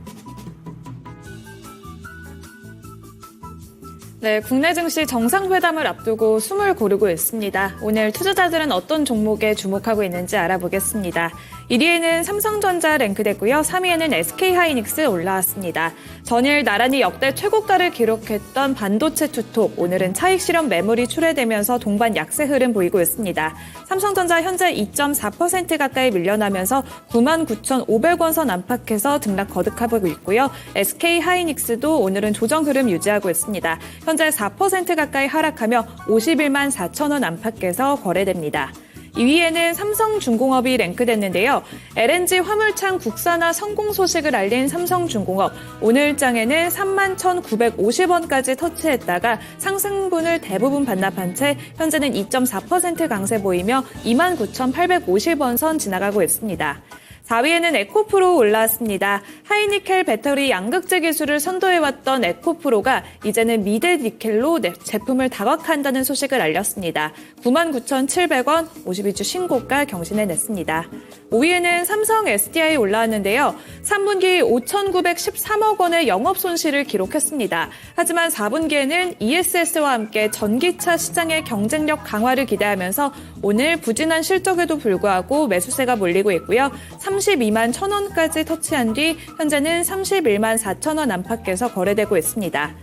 [SPEAKER 5] 네, 국내 증시 정상회담을 앞두고 숨을 고르고 있습니다. 오늘 투자자들은 어떤 종목에 주목하고 있는지 알아보겠습니다. 1위에는 삼성전자 랭크됐고요. 3위에는 SK하이닉스 올라왔습니다. 전일 나란히 역대 최고가를 기록했던 반도체 투톱, 오늘은 차익 실현 매물이 출회되면서 동반 약세 흐름 보이고 있습니다. 삼성전자 현재 2.4% 가까이 밀려나면서 99,500원 선 안팎에서 등락 거듭하고 있고요. SK하이닉스도 오늘은 조정 흐름 유지하고 있습니다. 현재 4% 가까이 하락하며 51만 4천원 안팎에서 거래됩니다. 2위에는 삼성중공업이 랭크됐는데요. LNG 화물창 국산화 성공 소식을 알린 삼성중공업. 오늘장에는 31,950원까지 터치했다가 상승분을 대부분 반납한 채 현재는 2.4% 강세 보이며 29,850원 선 지나가고 있습니다. 4위에는 에코프로 올라왔습니다. 하이니켈 배터리 양극재 기술을 선도해왔던 에코프로가 이제는 미대 니켈로 제품을 다각화한다는 소식을 알렸습니다. 99,700원 52주 신고가 경신해냈습니다. 5위에는 삼성 SDI 올라왔는데요. 3분기 5,913억 원의 영업 손실을 기록했습니다. 하지만 4분기에는 ESS와 함께 전기차 시장의 경쟁력 강화를 기대하면서 오늘 부진한 실적에도 불구하고 매수세가 몰리고 있고요. 32만 1,000원까지 터치한 뒤 현재는 31만 4천원 안팎에서 거래되고 있습니다.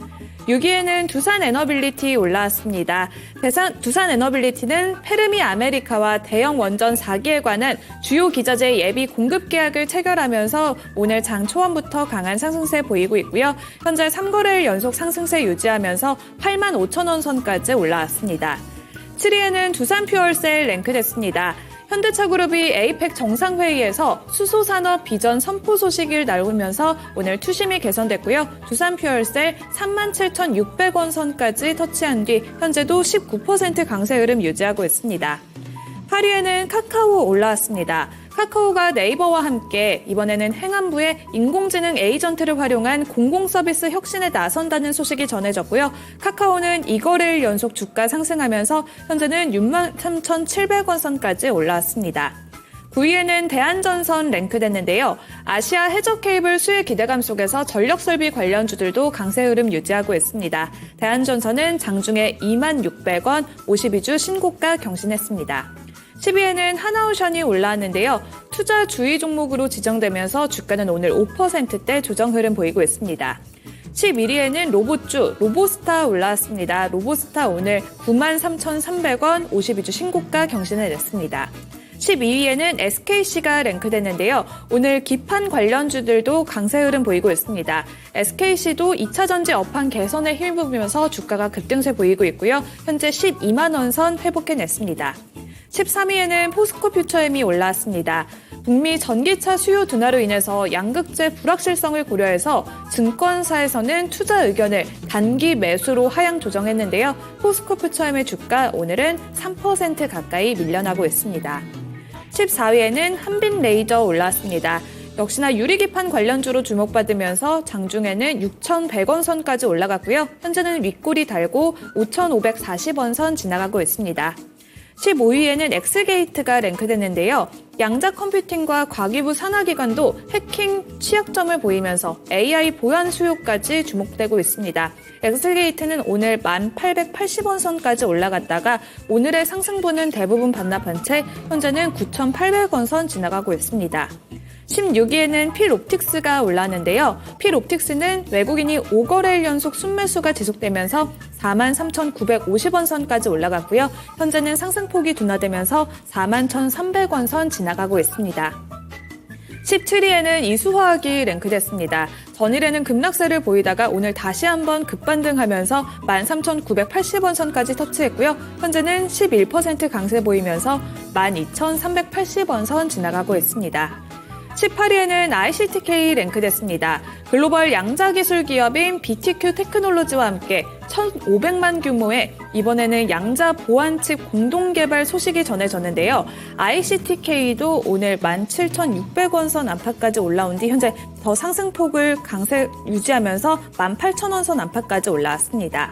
[SPEAKER 5] 6위에는 두산 에너빌리티 올라왔습니다. 두산 에너빌리티는 페르미 아메리카와 대형 원전 4기에 관한 주요 기자재 예비 공급 계약을 체결하면서 오늘 장 초반부터 강한 상승세 보이고 있고요. 현재 3거래일 연속 상승세 유지하면서 8만 5천 원 선까지 올라왔습니다. 7위에는 두산퓨얼셀 랭크됐습니다. 현대차그룹이 에이펙 정상회의에서 수소산업 비전 선포 소식을 나오면서 오늘 투심이 개선됐고요. 두산퓨얼셀 37,600원 선까지 터치한 뒤 현재도 19% 강세 흐름 유지하고 있습니다. 8위에는 카카오 올라왔습니다. 카카오가 네이버와 함께 이번에는 행안부의 인공지능 에이전트를 활용한 공공서비스 혁신에 나선다는 소식이 전해졌고요. 카카오는 2거래일 연속 주가 상승하면서 현재는 63,700원 선까지 올라왔습니다. 9위에는 대한전선 랭크됐는데요. 아시아 해저케이블 수혜 기대감 속에서 전력설비 관련주들도 강세 흐름 유지하고 있습니다. 대한전선은 장중에 26,600원 52주 신고가 경신했습니다. 10위에는 하나오션이 올라왔는데요. 투자 주의 종목으로 지정되면서 주가는 오늘 5%대 조정 흐름 보이고 있습니다. 11위에는 로봇주 로보스타 올라왔습니다. 로보스타 오늘 93,300원 52주 신고가 경신을 냈습니다. 12위에는 SKC가 랭크됐는데요. 오늘 기판 관련주들도 강세 흐름 보이고 있습니다. SKC도 2차전지 업황 개선에 힘입으면서 주가가 급등세 보이고 있고요. 현재 12만 원 선 회복해냈습니다. 13위에는 포스코퓨처엠이 올라왔습니다. 북미 전기차 수요 둔화로 인해서 양극재 불확실성을 고려해서 증권사에서는 투자 의견을 단기 매수로 하향 조정했는데요. 포스코퓨처엠의 주가 오늘은 3% 가까이 밀려나고 있습니다. 14위에는 한빛레이저 올라왔습니다. 역시나 유리기판 관련주로 주목받으면서 장중에는 6,100원 선까지 올라갔고요. 현재는 윗골이 달고 5,540원 선 지나가고 있습니다. 15위에는 엑스게이트가 랭크됐는데요. 양자 컴퓨팅과 과기부 산하기관도 해킹 취약점을 보이면서 AI 보안 수요까지 주목되고 있습니다. 엑스게이트는 오늘 1,880원 선까지 올라갔다가 오늘의 상승분은 대부분 반납한 채 현재는 9,800원 선 지나가고 있습니다. 16위에는 필옵틱스가 올랐는데요. 필옵틱스는 외국인이 5거래일 연속 순매수가 지속되면서 43,950원 선까지 올라갔고요. 현재는 상승폭이 둔화되면서 41,300원 선 지나가고 있습니다. 17위에는 이수화학이 랭크됐습니다. 전일에는 급락세를 보이다가 오늘 다시 한번 급반등하면서 13,980원 선까지 터치했고요. 현재는 11% 강세 보이면서 12,380원 선 지나가고 있습니다. 18위에는 ICTK 랭크됐습니다. 글로벌 양자기술 기업인 BTQ 테크놀로지와 함께 1,500만 규모의 이번에는 양자 보안칩 공동개발 소식이 전해졌는데요. ICTK도 오늘 17,600원 선 안팎까지 올라온 뒤 현재 더 상승폭을 강세 유지하면서 18,000원 선 안팎까지 올라왔습니다.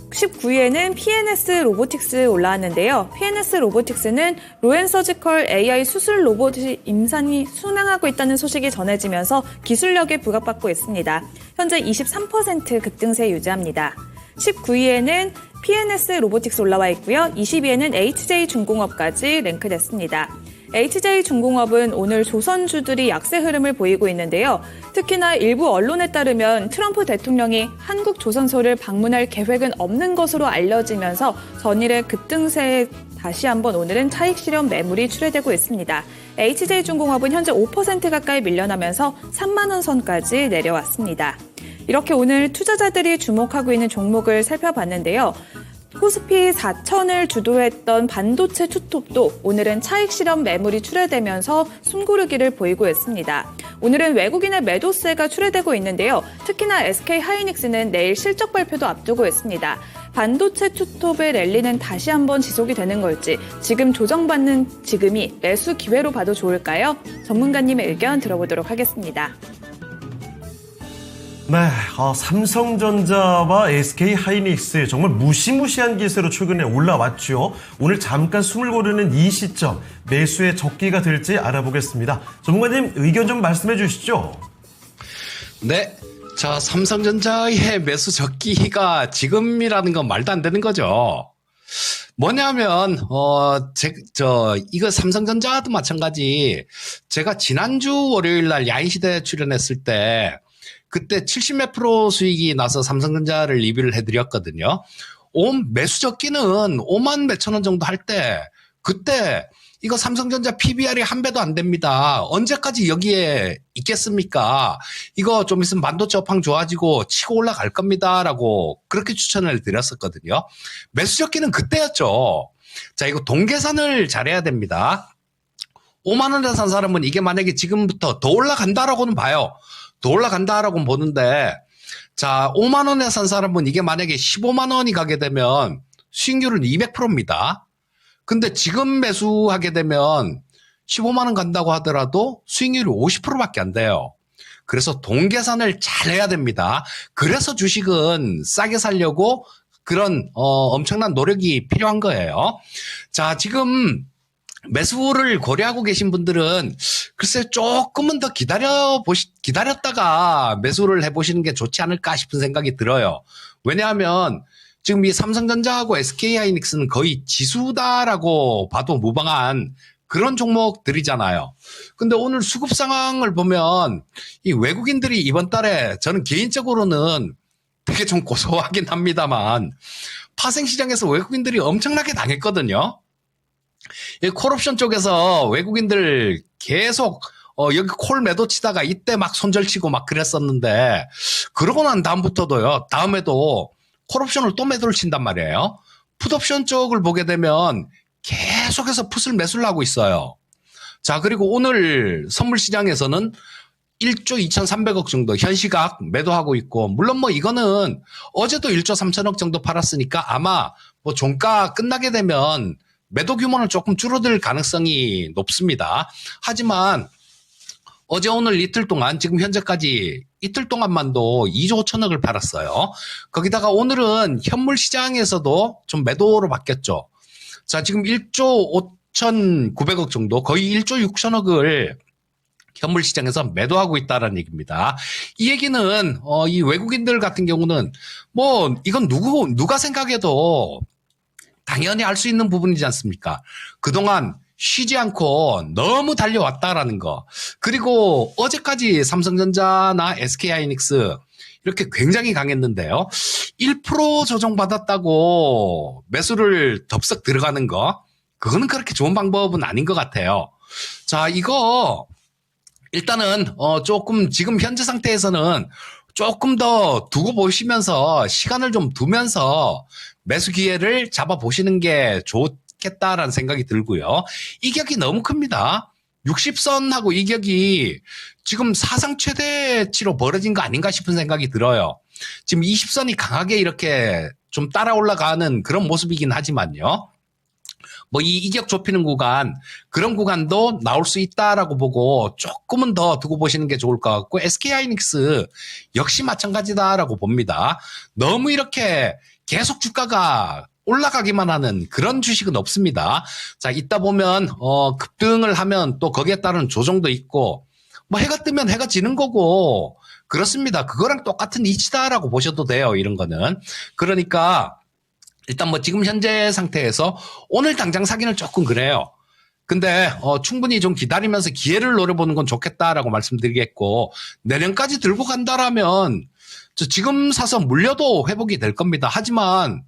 [SPEAKER 5] 19위에는 PNS 로보틱스 올라왔는데요. PNS 로보틱스는 로엔서지컬 AI 수술 로봇이 임상이 순항하고 있다는 소식이 전해지면서 기술력에 부각받고 있습니다. 현재 23% 급등세 유지합니다. 19위에는 PNS 로보틱스 올라와 있고요. 20위에는 HJ중공업까지 랭크됐습니다. HJ중공업은 오늘 조선주들이 약세 흐름을 보이고 있는데요. 특히나 일부 언론에 따르면 트럼프 대통령이 한국조선소를 방문할 계획은 없는 것으로 알려지면서 전일의 급등세에 다시 한번 오늘은 차익 실현 매물이 출회되고 있습니다. HJ중공업은 현재 5% 가까이 밀려나면서 3만 원 선까지 내려왔습니다. 이렇게 오늘 투자자들이 주목하고 있는 종목을 살펴봤는데요. 코스피 4천을 주도했던 반도체 투톱도 오늘은 차익 실현 매물이 출회되면서 숨고르기를 보이고 있습니다. 오늘은 외국인의 매도세가 출회되고 있는데요. 특히나 SK하이닉스는 내일 실적 발표도 앞두고 있습니다. 반도체 투톱의 랠리는 다시 한번 지속이 되는 걸지 지금 조정받는 지금이 매수 기회로 봐도 좋을까요? 전문가님의 의견 들어보도록 하겠습니다.
[SPEAKER 2] 네, 삼성전자와 SK하이닉스 정말 무시무시한 기세로 최근에 올라왔죠. 오늘 잠깐 숨을 고르는 이 시점 매수의 적기가 될지 알아보겠습니다. 전문가님 의견 좀 말씀해 주시죠.
[SPEAKER 4] 네. 자, 삼성전자의 매수 적기가 지금이라는 건 말도 안 되는 거죠. 뭐냐면, 이거 삼성전자도 마찬가지. 제가 지난주 월요일 날 야인시대 출연했을 때, 그때 70몇 프로 수익이 나서 삼성전자를 리뷰를 해드렸거든요. 매수 적기는 5만 몇천 원 정도 할 때 그때 이거 삼성전자 PBR이 한 배도 안 됩니다. 언제까지 여기에 있겠습니까? 이거 좀 있으면 반도체 업황 좋아지고 치고 올라갈 겁니다라고 그렇게 추천을 드렸었거든요. 매수 적기는 그때였죠. 자, 이거 동계산을 잘해야 됩니다. 5만 원에 산 사람은 이게 만약에 지금부터 더 올라간다라고는 봐요. 더 올라간다라고는 보는데, 자, 5만 원에 산 사람은 이게 만약에 15만 원이 가게 되면 수익률은 200%입니다. 근데 지금 매수하게 되면 15만 원 간다고 하더라도 수익률이 50%밖에 안 돼요. 그래서 동계산을 잘 해야 됩니다. 그래서 주식은 싸게 살려고 그런 엄청난 노력이 필요한 거예요. 자, 지금 매수를 고려하고 계신 분들은 글쎄 조금은 더 기다렸다가 매수를 해보시는 게 좋지 않을까 싶은 생각이 들어요. 왜냐하면 지금 이 삼성전자하고 SK하이닉스는 거의 지수다라고 봐도 무방한 그런 종목들이잖아요. 근데 오늘 수급 상황을 보면 이 외국인들이 이번 달에 저는 개인적으로는 되게 좀 고소하긴 합니다만 파생시장에서 외국인들이 엄청나게 당했거든요. 이 콜옵션 쪽에서 외국인들 계속 여기 콜 매도 치다가 이때 막 손절치고 막 그랬었는데 그러고 난 다음부터도요. 다음에도 콜옵션을 또 매도를 친단 말이에요. 풋옵션 쪽을 보게 되면 계속해서 풋을 매수를 하고 있어요. 자, 그리고 오늘 선물 시장에서는 1조 2,300억 정도 현시각 매도하고 있고, 물론 뭐 이거는 어제도 1조 3천억 정도 팔았으니까 아마 뭐 종가 끝나게 되면 매도 규모는 조금 줄어들 가능성이 높습니다. 하지만 어제 오늘 이틀 동안 지금 현재까지 이틀 동안만도 2조 5천억을 팔았어요. 거기다가 오늘은 현물 시장에서도 좀 매도로 바뀌었죠. 자, 지금 1조 5,900억 정도, 거의 1조 6천억을 현물 시장에서 매도하고 있다라는 얘기입니다. 이 얘기는 이 외국인들 같은 경우는 뭐 이건 누가 생각해도 당연히 알 수 있는 부분이지 않습니까? 그동안 쉬지 않고 너무 달려왔다라는 거. 그리고 어제까지 삼성전자나 SK하이닉스 이렇게 굉장히 강했는데요. 1% 조정받았다고 매수를 덥석 들어가는 거. 그거는 그렇게 좋은 방법은 아닌 것 같아요. 자, 이거 일단은 조금 지금 현재 상태에서는 조금 더 두고 보시면서 시간을 좀 두면서 매수 기회를 잡아보시는 게 좋겠다라는 생각이 들고요. 이격이 너무 큽니다. 60선하고 이격이 지금 사상 최대치로 벌어진 거 아닌가 싶은 생각이 들어요. 지금 20선이 강하게 이렇게 좀 따라 올라가는 그런 모습이긴 하지만요. 뭐 이 이격 좁히는 구간, 그런 구간도 나올 수 있다라고 보고 조금은 더 두고 보시는 게 좋을 것 같고, SK하이닉스 역시 마찬가지다라고 봅니다. 너무 이렇게 계속 주가가 올라가기만 하는 그런 주식은 없습니다. 자, 이따 보면 급등을 하면 또 거기에 따른 조정도 있고, 뭐 해가 뜨면 해가 지는 거고 그렇습니다. 그거랑 똑같은 이치다라고 보셔도 돼요. 이런 거는. 그러니까 일단 뭐 지금 현재 상태에서 오늘 당장 사기는 조금 그래요. 근데 충분히 좀 기다리면서 기회를 노려보는 건 좋겠다라고 말씀드리겠고, 내년까지 들고 간다라면 지금 사서 물려도 회복이 될 겁니다. 하지만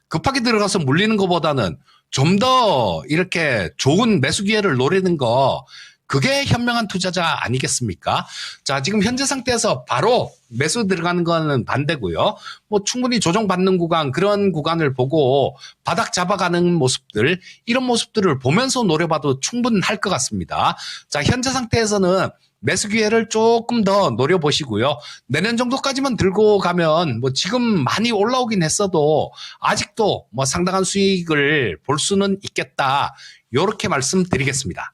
[SPEAKER 4] 급하게 들어가서 물리는 것보다는 좀 더 이렇게 좋은 매수 기회를 노리는 거, 그게 현명한 투자자 아니겠습니까? 자, 지금 현재 상태에서 바로 매수 들어가는 거는 반대고요. 뭐 충분히 조정받는 구간, 그런 구간을 보고 바닥 잡아가는 모습들, 이런 모습들을 보면서 노려봐도 충분할 것 같습니다. 자, 현재 상태에서는 매수 기회를 조금 더 노려보시고요. 내년 정도까지만 들고 가면 뭐 지금 많이 올라오긴 했어도 아직도 뭐 상당한 수익을 볼 수는 있겠다. 요렇게 말씀드리겠습니다.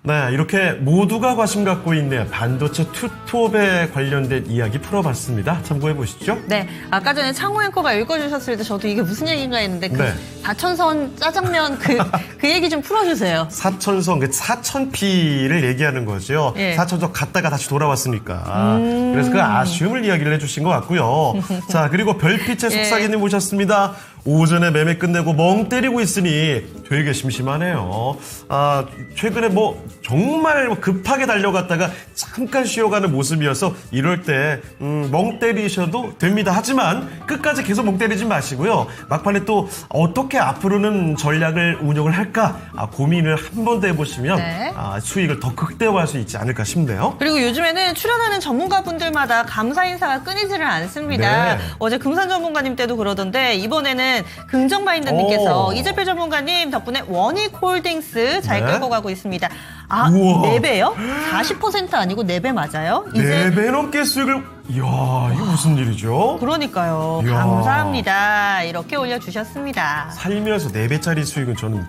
[SPEAKER 2] 네, 이렇게 모두가 관심 갖고 있는 반도체 투톱에 관련된 이야기 풀어봤습니다. 참고해 보시죠.
[SPEAKER 3] 네, 아까 전에 창호 앵커가 읽어주셨을 때 저도 이게 무슨 얘기인가 했는데 그
[SPEAKER 2] 네.
[SPEAKER 3] 사천선 짜장면 그 얘기 좀 풀어주세요.
[SPEAKER 2] 사천성, 그 사천피를 얘기하는 거죠.
[SPEAKER 3] 예.
[SPEAKER 2] 사천성 갔다가 다시 돌아왔으니까. 그래서 그 아쉬움을 이야기를 해주신 것 같고요. 자, 그리고 별빛의
[SPEAKER 3] 예.
[SPEAKER 2] 속삭이님 모셨습니다. 오전에 매매 끝내고 멍 때리고 있으니 되게 심심하네요. 아, 최근에 뭐 정말 급하게 달려갔다가 잠깐 쉬어가는 모습이어서 이럴 때 멍 때리셔도 됩니다. 하지만 끝까지 계속 멍 때리지 마시고요. 막판에 또 어떻게 앞으로는 전략을 운영을 할까 고민을 한 번 더 해보시면
[SPEAKER 3] 네.
[SPEAKER 2] 수익을 더 극대화할 수 있지 않을까 싶네요.
[SPEAKER 3] 그리고 요즘에는 출연하는 전문가분들마다 감사 인사가 끊이지를 않습니다.
[SPEAKER 2] 네.
[SPEAKER 3] 어제 금산 전문가님 때도 그러던데 이번에는 긍정마인드님께서
[SPEAKER 2] 오.
[SPEAKER 3] 이재필 전문가님 덕분에 원익홀딩스 잘
[SPEAKER 2] 네.
[SPEAKER 3] 끌고 가고 있습니다. 아,
[SPEAKER 2] 우와.
[SPEAKER 3] 4배요? 40% 아니고 4배 맞아요? 이제
[SPEAKER 2] 4배 넘게 수익을, 이야, 이게 무슨 일이죠?
[SPEAKER 3] 그러니까요.
[SPEAKER 2] 이야.
[SPEAKER 3] 감사합니다. 이렇게 올려주셨습니다.
[SPEAKER 2] 살면서 4배짜리 수익은 저는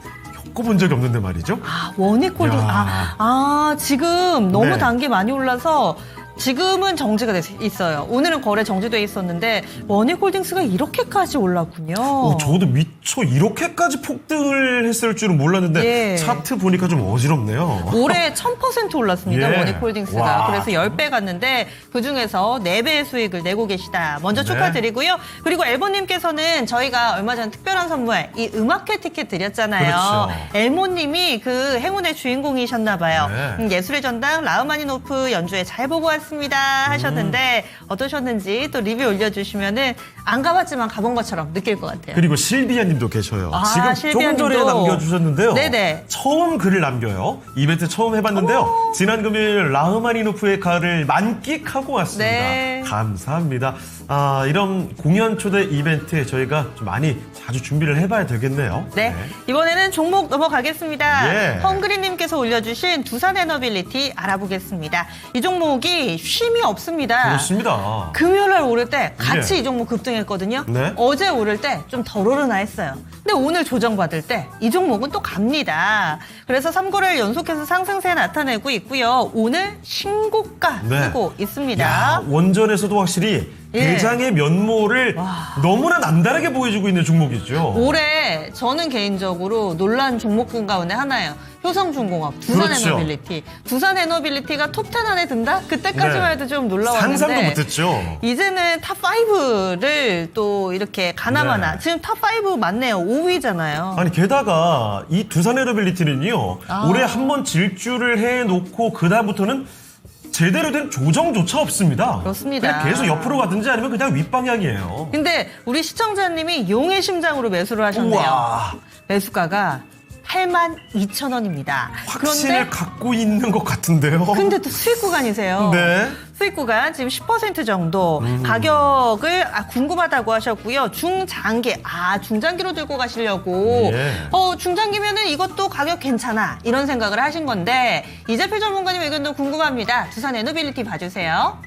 [SPEAKER 2] 겪어본 적이 없는데 말이죠.
[SPEAKER 3] 아, 원익홀딩.
[SPEAKER 2] 야.
[SPEAKER 3] 지금 너무
[SPEAKER 2] 네.
[SPEAKER 3] 단계 많이 올라서 지금은 정지가 돼 있어요. 오늘은 거래 정지돼 있었는데 원익홀딩스가 이렇게까지 올랐군요.
[SPEAKER 2] 저도 미처 이렇게까지 폭등을 했을 줄은 몰랐는데
[SPEAKER 3] 예.
[SPEAKER 2] 차트 보니까 좀 어지럽네요.
[SPEAKER 3] 올해 1000% 올랐습니다.
[SPEAKER 2] 예.
[SPEAKER 3] 원익홀딩스가.
[SPEAKER 2] 와.
[SPEAKER 3] 그래서 10배 갔는데 그중에서 4배의 수익을 내고 계시다. 먼저
[SPEAKER 2] 네.
[SPEAKER 3] 축하드리고요. 그리고 엘보님께서는 저희가 얼마 전 특별한 선물 이 음악회 티켓 드렸잖아요.
[SPEAKER 2] 그렇죠.
[SPEAKER 3] 엘모님이 그 행운의 주인공이셨나 봐요.
[SPEAKER 2] 네.
[SPEAKER 3] 예술의 전당 라흐마니노프 연주회 잘 보고 왔습니다 하셨는데 어떠셨는지 또 리뷰 올려주시면은 안 가봤지만 가본 것처럼 느낄 것 같아요.
[SPEAKER 2] 그리고 실비아 님도 계셔요. 지금
[SPEAKER 3] 실비아
[SPEAKER 2] 조금 전에
[SPEAKER 3] 님도.
[SPEAKER 2] 남겨주셨는데요.
[SPEAKER 3] 네네.
[SPEAKER 2] 처음 글을 남겨요. 이벤트 처음 해봤는데요. 지난 금요일 라흐마니노프의 가를 만끽하고 왔습니다.
[SPEAKER 3] 네.
[SPEAKER 2] 감사합니다. 이런 공연 초대 이벤트에 저희가 좀 많이 자주 준비를 해봐야 되겠네요.
[SPEAKER 3] 네. 이번에는 종목 넘어가겠습니다.
[SPEAKER 2] 예.
[SPEAKER 3] 헝그리님께서 올려주신 두산 에너빌리티 알아보겠습니다. 이 종목이 쉼이 없습니다.
[SPEAKER 2] 그렇습니다.
[SPEAKER 3] 금요일날 오를 때 같이
[SPEAKER 2] 예.
[SPEAKER 3] 이 종목 급등했거든요.
[SPEAKER 2] 네.
[SPEAKER 3] 어제 오를 때 좀 덜 오르나 했어요. 근데 오늘 조정받을 때 이 종목은 또 갑니다. 그래서 3거래일 연속해서 상승세 나타내고 있고요. 오늘 신고가
[SPEAKER 2] 네.
[SPEAKER 3] 쓰고 있습니다.
[SPEAKER 2] 야, 원전에서도 확실히
[SPEAKER 3] 예.
[SPEAKER 2] 대장의 면모를 너무나 남다르게 보여주고 있는 종목이죠.
[SPEAKER 3] 올해 저는 개인적으로 놀란 종목군 가운데 하나예요. 효성중공업,
[SPEAKER 2] 그렇죠.
[SPEAKER 3] 두산에너빌리티. 두산에너빌리티가 톱10 안에 든다? 그때까지만
[SPEAKER 2] 네.
[SPEAKER 3] 해도 좀 놀라웠는데
[SPEAKER 2] 상상도 못했죠.
[SPEAKER 3] 이제는 탑5를 또 이렇게 가나마나
[SPEAKER 2] 네.
[SPEAKER 3] 지금 탑5 맞네요. 5위잖아요.
[SPEAKER 2] 아니 게다가 이 두산 에너빌리티는요 올해 한 번 질주를 해놓고 그 다음부터는 제대로 된 조정조차 없습니다.
[SPEAKER 3] 그렇습니다.
[SPEAKER 2] 그냥 계속 옆으로 가든지 아니면 그냥 윗방향이에요.
[SPEAKER 3] 근데 우리 시청자님이 용의 심장으로 매수를 하셨네요.
[SPEAKER 2] 우와.
[SPEAKER 3] 매수가가 82,000원입니다.
[SPEAKER 2] 확신을 갖고 있는 것 같은데요.
[SPEAKER 3] 근데 또 수익 구간이세요.
[SPEAKER 2] 네.
[SPEAKER 3] 수익 구간 지금 10% 정도 가격을 궁금하다고 하셨고요. 중장기 중장기로 들고 가시려고
[SPEAKER 2] 예.
[SPEAKER 3] 중장기면은 이것도 가격 괜찮아 이런 생각을 하신 건데 이재필 전문가님 의견도 궁금합니다. 두산 에너빌리티 봐주세요.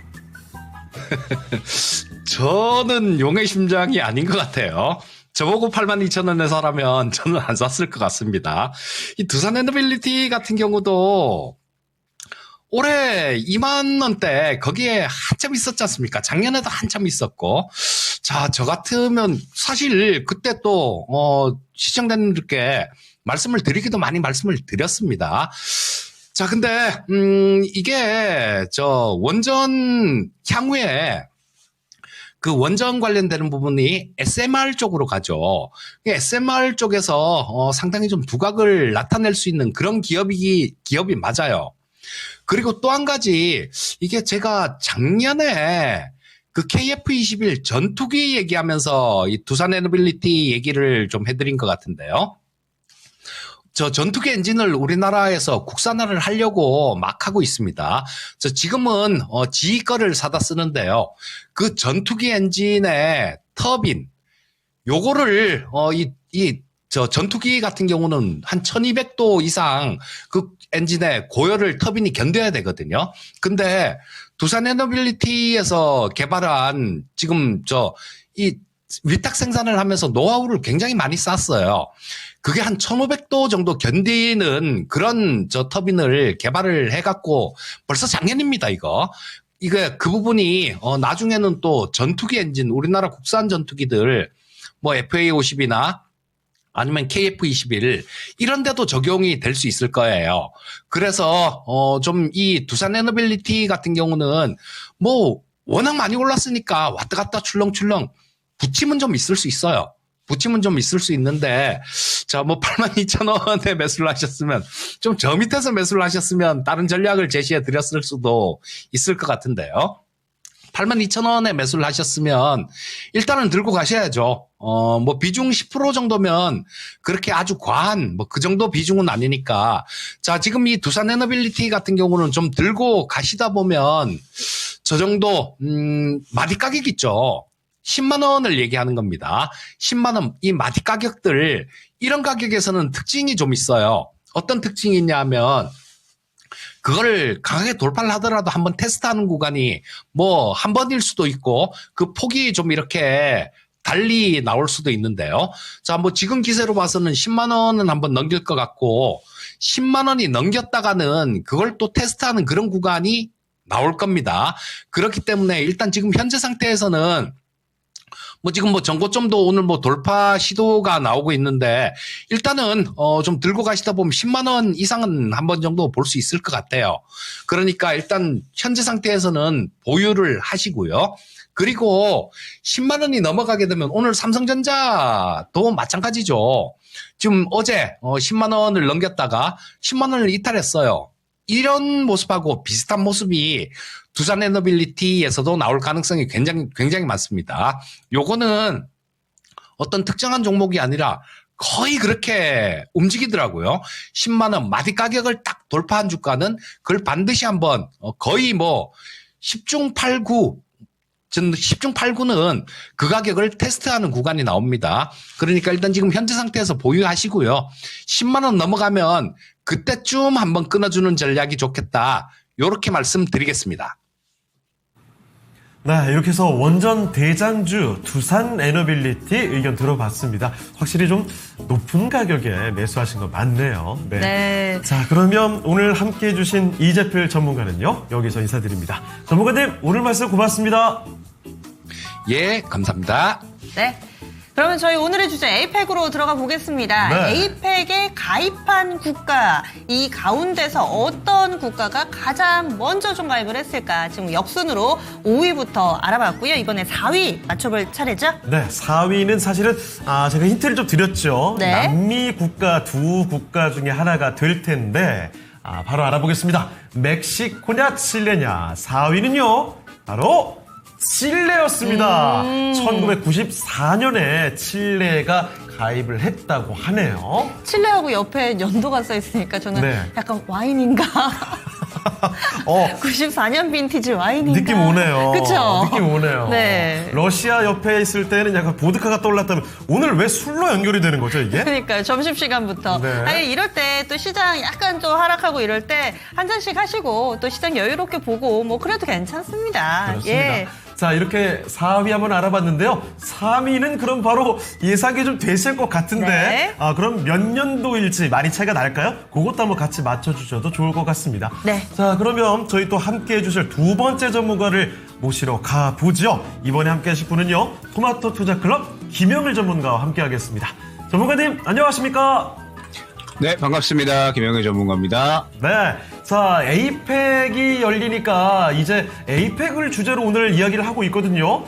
[SPEAKER 4] 저는 용의 심장이 아닌 것 같아요. 저보고 82,000원에 사라면 저는 안 샀을 것 같습니다. 이 두산 에너빌리티 같은 경우도 올해 2만 원대 거기에 한참 있었지 않습니까? 작년에도 한참 있었고. 자, 저 같으면 사실 그때 또 시청자님들께 말씀을 드리기도 많이 말씀을 드렸습니다. 자, 근데 이게 원전 향후에 그 원전 관련되는 부분이 SMR 쪽으로 가죠. SMR 쪽에서 상당히 좀 두각을 나타낼 수 있는 그런 기업이 맞아요. 그리고 또 한 가지, 이게 제가 작년에 그 KF21 전투기 얘기하면서 이 두산 에너빌리티 얘기를 좀 해드린 것 같은데요. 저 전투기 엔진을 우리나라에서 국산화를 하려고 막 하고 있습니다. 지금은 지희 거를 사다 쓰는데요. 그 전투기 엔진의 터빈, 요거를 저 전투기 같은 경우는 한 1200도 이상 그 엔진의 고열을 터빈이 견뎌야 되거든요. 근데 두산 에너빌리티에서 개발한 지금 이 위탁 생산을 하면서 노하우를 굉장히 많이 쌓았어요. 그게 한 1500도 정도 견디는 그런 터빈을 개발을 해갖고 벌써 작년입니다, 이거. 이게 그 부분이 나중에는 또 전투기 엔진, 우리나라 국산 전투기들 뭐 FA50이나 아니면 KF21 이런 데도 적용이 될 수 있을 거예요. 그래서 좀 이 두산 에너빌리티 같은 경우는 뭐 워낙 많이 올랐으니까 왔다 갔다 출렁출렁 부침은 좀 있을 수 있어요. 부침은 좀 있을 수 있는데, 자, 뭐 82,000원에 매수를 하셨으면, 좀 저 밑에서 매수를 하셨으면 다른 전략을 제시해 드렸을 수도 있을 것 같은데요. 82,000원에 매수를 하셨으면 일단은 들고 가셔야죠. 뭐 비중 10% 정도면 그렇게 아주 과한 뭐 그 정도 비중은 아니니까. 자, 지금 이 두산 에너빌리티 같은 경우는 좀 들고 가시다 보면 저 정도 마디 가격 있죠. 10만 원을 얘기하는 겁니다. 10만 원, 이 마디 가격들, 이런 가격에서는 특징이 좀 있어요. 어떤 특징이 있냐면, 그거를 강하게 돌파를 하더라도 한번 테스트하는 구간이 뭐 한 번일 수도 있고, 그 폭이 좀 이렇게 달리 나올 수도 있는데요. 자, 뭐 지금 기세로 봐서는 10만 원은 한번 넘길 것 같고, 10만 원이 넘겼다가는 그걸 또 테스트하는 그런 구간이 나올 겁니다. 그렇기 때문에 일단 지금 현재 상태에서는 뭐 지금 뭐 전고점도 오늘 뭐 돌파 시도가 나오고 있는데 일단은 좀 들고 가시다 보면 10만 원 이상은 한 번 정도 볼 수 있을 것 같아요. 그러니까 일단 현재 상태에서는 보유를 하시고요. 그리고 10만 원이 넘어가게 되면 오늘 삼성전자도 마찬가지죠. 지금 어제 10만 원을 넘겼다가 10만 원을 이탈했어요. 이런 모습하고 비슷한 모습이 두산 에너빌리티에서도 나올 가능성이 굉장히 많습니다. 요거는 어떤 특정한 종목이 아니라 거의 그렇게 움직이더라고요. 10만 원 마디 가격을 딱 돌파한 주가는 그걸 반드시 한번 거의 뭐 10중 8구 10중 8구는 그 가격을 테스트하는 구간이 나옵니다. 그러니까 일단 지금 현재 상태에서 보유하시고요. 10만 원 넘어가면 그때쯤 한번 끊어주는 전략이 좋겠다. 이렇게 말씀드리겠습니다.
[SPEAKER 2] 네, 이렇게 해서 원전 대장주 두산 에너빌리티 의견 들어봤습니다. 확실히 좀 높은 가격에 매수하신 거 맞네요. 네.
[SPEAKER 3] 네.
[SPEAKER 2] 자, 그러면 오늘 함께 해주신 이재필 전문가는요, 여기서 인사드립니다. 전문가님, 오늘 말씀 고맙습니다.
[SPEAKER 4] 예, 감사합니다.
[SPEAKER 3] 네. 그러면 저희 오늘의 주제 에이펙으로 들어가 보겠습니다.
[SPEAKER 2] 네.
[SPEAKER 3] 에이펙에 가입한 국가, 이 가운데서 어떤 국가가 가장 먼저 좀 가입을 했을까? 지금 역순으로 5위부터 알아봤고요. 이번에 4위 맞춰볼 차례죠?
[SPEAKER 2] 네, 4위는 사실은 제가 힌트를 좀 드렸죠.
[SPEAKER 3] 네.
[SPEAKER 2] 남미 국가 두 국가 중에 하나가 될 텐데 바로 알아보겠습니다. 멕시코냐 칠레냐. 4위는요. 바로 칠레였습니다. 1994년에 칠레가 가입을 했다고 하네요.
[SPEAKER 3] 칠레하고 옆에 연도가 써 있으니까 저는
[SPEAKER 2] 네.
[SPEAKER 3] 약간 와인인가? 94년 빈티지 와인인가?
[SPEAKER 2] 느낌 오네요.
[SPEAKER 3] 그쵸?
[SPEAKER 2] 느낌 오네요.
[SPEAKER 3] 네.
[SPEAKER 2] 러시아 옆에 있을 때는 약간 보드카가 떠올랐다면 오늘 왜 술로 연결이 되는 거죠, 이게?
[SPEAKER 3] 그러니까요. 점심시간부터.
[SPEAKER 2] 네.
[SPEAKER 3] 아니, 이럴 때 또 시장 약간 좀 하락하고 이럴 때 한 잔씩 하시고 또 시장 여유롭게 보고 뭐 그래도 괜찮습니다.
[SPEAKER 2] 그렇습니다.
[SPEAKER 3] 예.
[SPEAKER 2] 자, 이렇게 4위 한번 알아봤는데요. 3위는 그럼 바로 예상이 좀 되실 것 같은데,
[SPEAKER 3] 네.
[SPEAKER 2] 그럼 몇 년도일지 많이 차이가 날까요? 그것도 한번 같이 맞춰주셔도 좋을 것 같습니다.
[SPEAKER 3] 네.
[SPEAKER 2] 자, 그러면 저희 또 함께 해주실 두 번째 전문가를 모시러 가보죠. 이번에 함께 하실 분은요, 토마토 투자클럽 김영일 전문가와 함께 하겠습니다. 전문가님, 안녕하십니까?
[SPEAKER 6] 네, 반갑습니다. 김영일 전문가입니다.
[SPEAKER 2] 네. 자, 에이펙이 열리니까 이제 에이펙을 주제로 오늘 이야기를 하고 있거든요.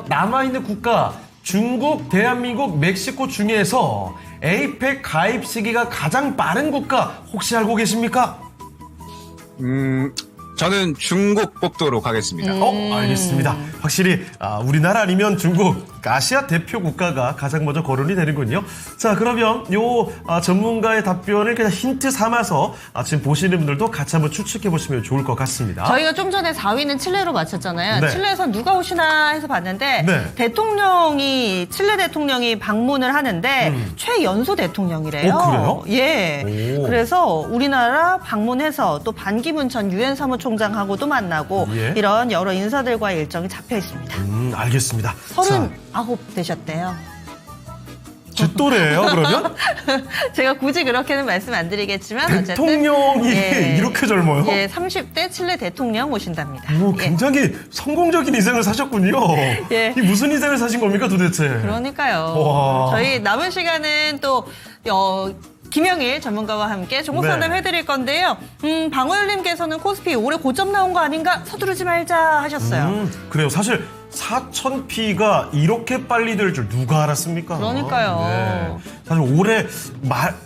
[SPEAKER 2] 남아있는 국가, 중국, 대한민국, 멕시코 중에서 에이펙 가입 시기가 가장 빠른 국가 혹시 알고 계십니까?
[SPEAKER 6] 저는 중국 뽑도록 하겠습니다.
[SPEAKER 2] 알겠습니다. 확실히 우리나라 아니면 중국, 아시아 대표 국가가 가장 먼저 거론이 되는군요. 자, 그러면 요 전문가의 답변을 그냥 힌트 삼아서 지금 보시는 분들도 같이 한번 추측해 보시면 좋을 것 같습니다.
[SPEAKER 3] 저희가 좀 전에 4위는 칠레로 맞췄잖아요.
[SPEAKER 2] 네.
[SPEAKER 3] 칠레에서 누가 오시나 해서 봤는데
[SPEAKER 2] 네.
[SPEAKER 3] 칠레 대통령이 방문을 하는데 최연소 대통령이래요.
[SPEAKER 2] 그래요?
[SPEAKER 3] 예.
[SPEAKER 2] 오.
[SPEAKER 3] 그래서 우리나라 방문해서 또 반기문 전 유엔 사무총장하고도 만나고
[SPEAKER 2] 예.
[SPEAKER 3] 이런 여러 인사들과의 일정이 잡혀 있습니다.
[SPEAKER 2] 알겠습니다.
[SPEAKER 3] 39 되셨대요.
[SPEAKER 2] 쥐또래예요, 그러면?
[SPEAKER 3] 제가 굳이 그렇게는 말씀 안 드리겠지만 어쨌든
[SPEAKER 2] 대통령이
[SPEAKER 3] 예,
[SPEAKER 2] 이렇게 젊어요?
[SPEAKER 3] 예, 30대 칠레 대통령 모신답니다.
[SPEAKER 2] 오,
[SPEAKER 3] 예.
[SPEAKER 2] 굉장히 성공적인 인생을 사셨군요.
[SPEAKER 3] 예.
[SPEAKER 2] 이 무슨 인생을 사신 겁니까, 도대체?
[SPEAKER 3] 그러니까요.
[SPEAKER 2] 와.
[SPEAKER 3] 저희 남은 시간은 또 김영일 전문가와 함께 종목
[SPEAKER 2] 네.
[SPEAKER 3] 상담 해드릴 건데요. 방울님께서는 코스피 올해 고점 나온 거 아닌가? 서두르지 말자 하셨어요.
[SPEAKER 2] 그래요. 사실 4000P가 이렇게 빨리 될 줄 누가 알았습니까?
[SPEAKER 3] 그러니까요.
[SPEAKER 2] 사실 올해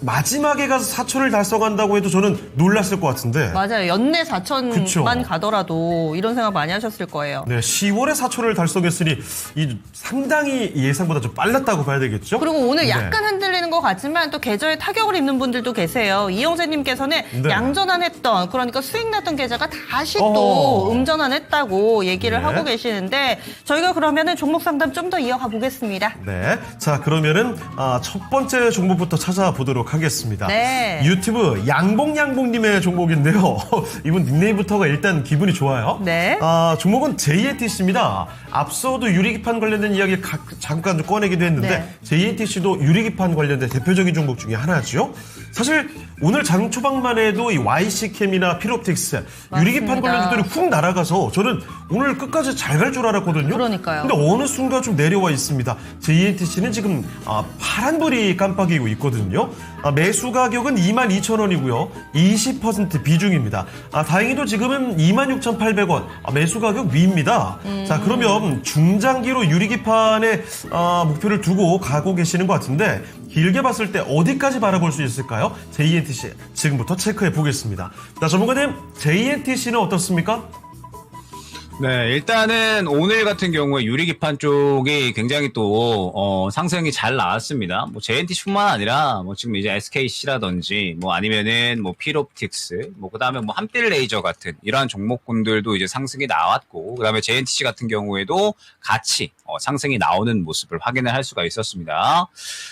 [SPEAKER 2] 마지막에 가서 4천을 달성한다고 해도 저는 놀랐을 것 같은데.
[SPEAKER 3] 맞아요. 연내 4천만
[SPEAKER 2] 그쵸.
[SPEAKER 3] 가더라도 이런 생각 많이 하셨을 거예요.
[SPEAKER 2] 네, 10월에 4천을 달성했으니 상당히 예상보다 좀 빨랐다고 봐야 되겠죠?
[SPEAKER 3] 그리고 오늘
[SPEAKER 2] 네.
[SPEAKER 3] 약간 흔들리는 것 같지만 또 계좌에 타격을 입는 분들도 계세요. 이영재님께서는
[SPEAKER 2] 네.
[SPEAKER 3] 양전환했던 그러니까 수익 났던 계좌가 다시 또
[SPEAKER 2] 어허.
[SPEAKER 3] 음전환했다고 얘기를
[SPEAKER 2] 네.
[SPEAKER 3] 하고 계시는데 저희가 그러면은 종목 상담 좀 더 이어가 보겠습니다.
[SPEAKER 2] 네. 자, 그러면은 첫 번째 종목부터 찾아보도록 하겠습니다.
[SPEAKER 3] 네.
[SPEAKER 2] 유튜브 양봉양봉님의 종목인데요. 이분 닉네임부터가 일단 기분이 좋아요.
[SPEAKER 3] 네.
[SPEAKER 2] 종목은 JNTC입니다. 앞서도 유리기판 관련된 이야기 잠깐 좀 꺼내기도 했는데
[SPEAKER 3] 네.
[SPEAKER 2] JNTC도 유리기판 관련된 대표적인 종목 중에 하나죠. 사실 오늘 장 초반만 해도 이 YC캠이나 필옵틱스 유리기판
[SPEAKER 3] 맞습니다.
[SPEAKER 2] 관련주들이 훅 날아가서 저는 오늘 끝까지 잘 갈 줄 알았거든요.
[SPEAKER 3] 그러니까요.
[SPEAKER 2] 근데 어느 순간 좀 내려와 있습니다. JNTC는 지금 파란불이 깜빡이고 있거든요. 매수 가격은 22,000원이고요. 20% 비중입니다. 다행히도 지금은 26,800원. 매수 가격 위입니다. 자, 그러면 중장기로 유리기판에 목표를 두고 가고 계시는 것 같은데 길게 봤을 때 어디까지 바라볼 수 있을까요? JNTC 지금부터 체크해 보겠습니다. 자, 전문가님, JNTC는 어떻습니까?
[SPEAKER 6] 네, 일단은 오늘 같은 경우에 유리기판 쪽이 굉장히 또 상승이 잘 나왔습니다. 뭐 JNTC뿐만 아니라 뭐 지금 이제 SKC라든지 뭐 아니면은 뭐 필옵틱스, 뭐 그다음에 뭐 한필 레이저 같은 이러한 종목군들도 이제 상승이 나왔고, 그다음에 JNTC 같은 경우에도 같이 상승이 나오는 모습을 확인을 할 수가 있었습니다.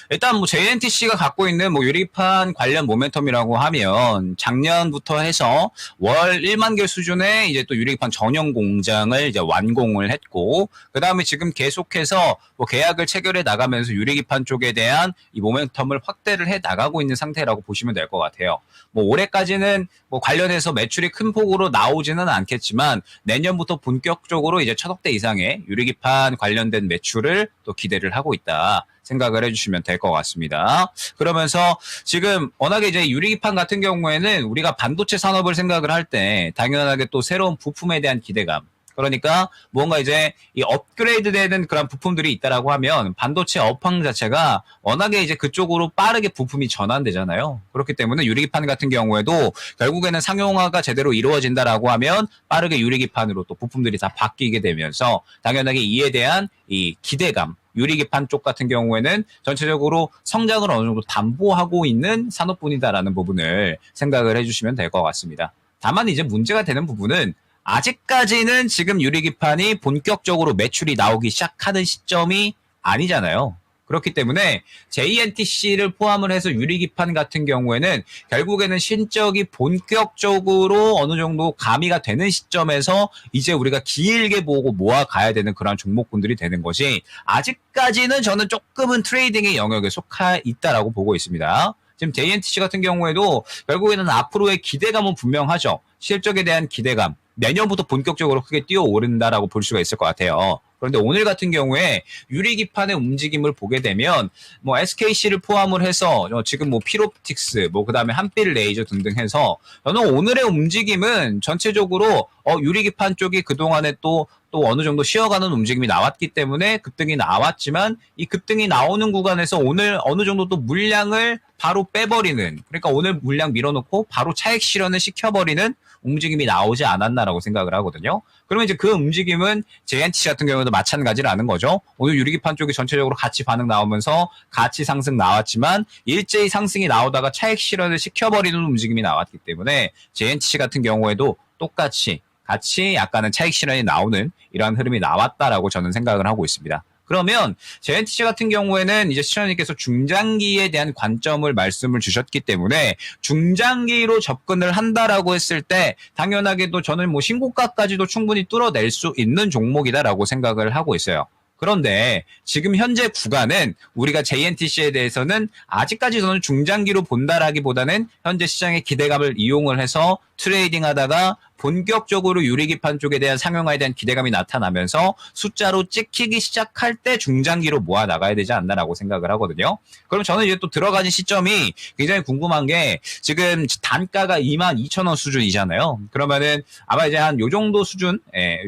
[SPEAKER 6] 일단 뭐 JNTC가 갖고 있는 뭐 유리판 관련 모멘텀이라고 하면 작년부터 해서 월 1만 개 수준의 이제 또 유리판 전용 공장을 이제 완공을 했고, 그 다음에 지금 계속해서 뭐 계약을 체결해 나가면서 유리기판 쪽에 대한 이 모멘텀을 확대를 해 나가고 있는 상태라고 보시면 될 것 같아요. 뭐 올해까지는 뭐 관련해서 매출이 큰 폭으로 나오지는 않겠지만 내년부터 본격적으로 이제 1,000억대 이상의 유리기판 관련된 매출을 또 기대를 하고 있다 생각을 해주시면 될 것 같습니다. 그러면서 지금 워낙에 이제 유리기판 같은 경우에는 우리가 반도체 산업을 생각을 할 때 당연하게 또 새로운 부품에 대한 기대감, 그러니까 뭔가 이제 이 업그레이드 되는 그런 부품들이 있다라고 하면 반도체 업황 자체가 워낙에 이제 그쪽으로 빠르게 부품이 전환되잖아요. 그렇기 때문에 유리기판 같은 경우에도 결국에는 상용화가 제대로 이루어진다라고 하면 빠르게 유리기판으로 또 부품들이 다 바뀌게 되면서 당연하게 이에 대한 이 기대감, 유리기판 쪽 같은 경우에는 전체적으로 성장을 어느 정도 담보하고 있는 산업군이다라는 부분을 생각을 해주시면 될 것 같습니다. 다만 이제 문제가 되는 부분은 아직까지는 지금 유리기판이 본격적으로 매출이 나오기 시작하는 시점이 아니잖아요. 그렇기 때문에 JNTC를 포함을 해서 유리기판 같은 경우에는 결국에는 실적이 본격적으로 어느 정도 가미가 되는 시점에서 이제 우리가 길게 보고 모아가야 되는 그런 종목군들이 되는 것이 아직까지는 저는 조금은 트레이딩의 영역에 속해 있다라고 보고 있습니다. 지금 JNTC 같은 경우에도 결국에는 앞으로의 기대감은 분명하죠. 실적에 대한 기대감. 내년부터 본격적으로 크게 뛰어오른다라고 볼 수가 있을 것 같아요. 그런데 오늘 같은 경우에 유리기판의 움직임을 보게 되면 뭐 SKC를 포함을 해서 지금 뭐 필옵틱스, 뭐 그다음에 한필 레이저 등등 해서 저는 오늘의 움직임은 전체적으로 유리기판 쪽이 그동안에 또 어느 정도 쉬어가는 움직임이 나왔기 때문에 급등이 나왔지만 이 급등이 나오는 구간에서 오늘 어느 정도 또 물량을 바로 빼버리는, 그러니까 오늘 물량 밀어놓고 바로 차익 실현을 시켜버리는 움직임이 나오지 않았나라고 생각을 하거든요. 그러면 이제 그 움직임은 JNTC 같은 경우도 마찬가지라는 거죠. 오늘 유리기판 쪽이 전체적으로 같이 반응 나오면서 같이 상승 나왔지만 일제히 상승이 나오다가 차익 실현을 시켜버리는 움직임이 나왔기 때문에 JNTC 같은 경우에도 똑같이 같이 약간은 차익 실현이 나오는 이러한 흐름이 나왔다라고 저는 생각을 하고 있습니다. 그러면 JNTC 같은 경우에는 이제 시청자님께서 중장기에 대한 관점을 말씀을 주셨기 때문에 중장기로 접근을 한다라고 했을 때 당연하게도 저는 뭐 신고가까지도 충분히 뚫어낼 수 있는 종목이다라고 생각을 하고 있어요. 그런데 지금 현재 구간은 우리가 JNTC에 대해서는 아직까지 저는 중장기로 본다라기보다는 현재 시장의 기대감을 이용을 해서 트레이딩 하다가 본격적으로 유리기판 쪽에 대한 상용화에 대한 기대감이 나타나면서 숫자로 찍히기 시작할 때 중장기로 모아 나가야 되지 않나라고 생각을 하거든요. 그럼 저는 이제 또 들어가는 시점이 굉장히 궁금한 게 지금 단가가 22,000원 수준이잖아요. 그러면은 아마 이제 한 요 정도 수준,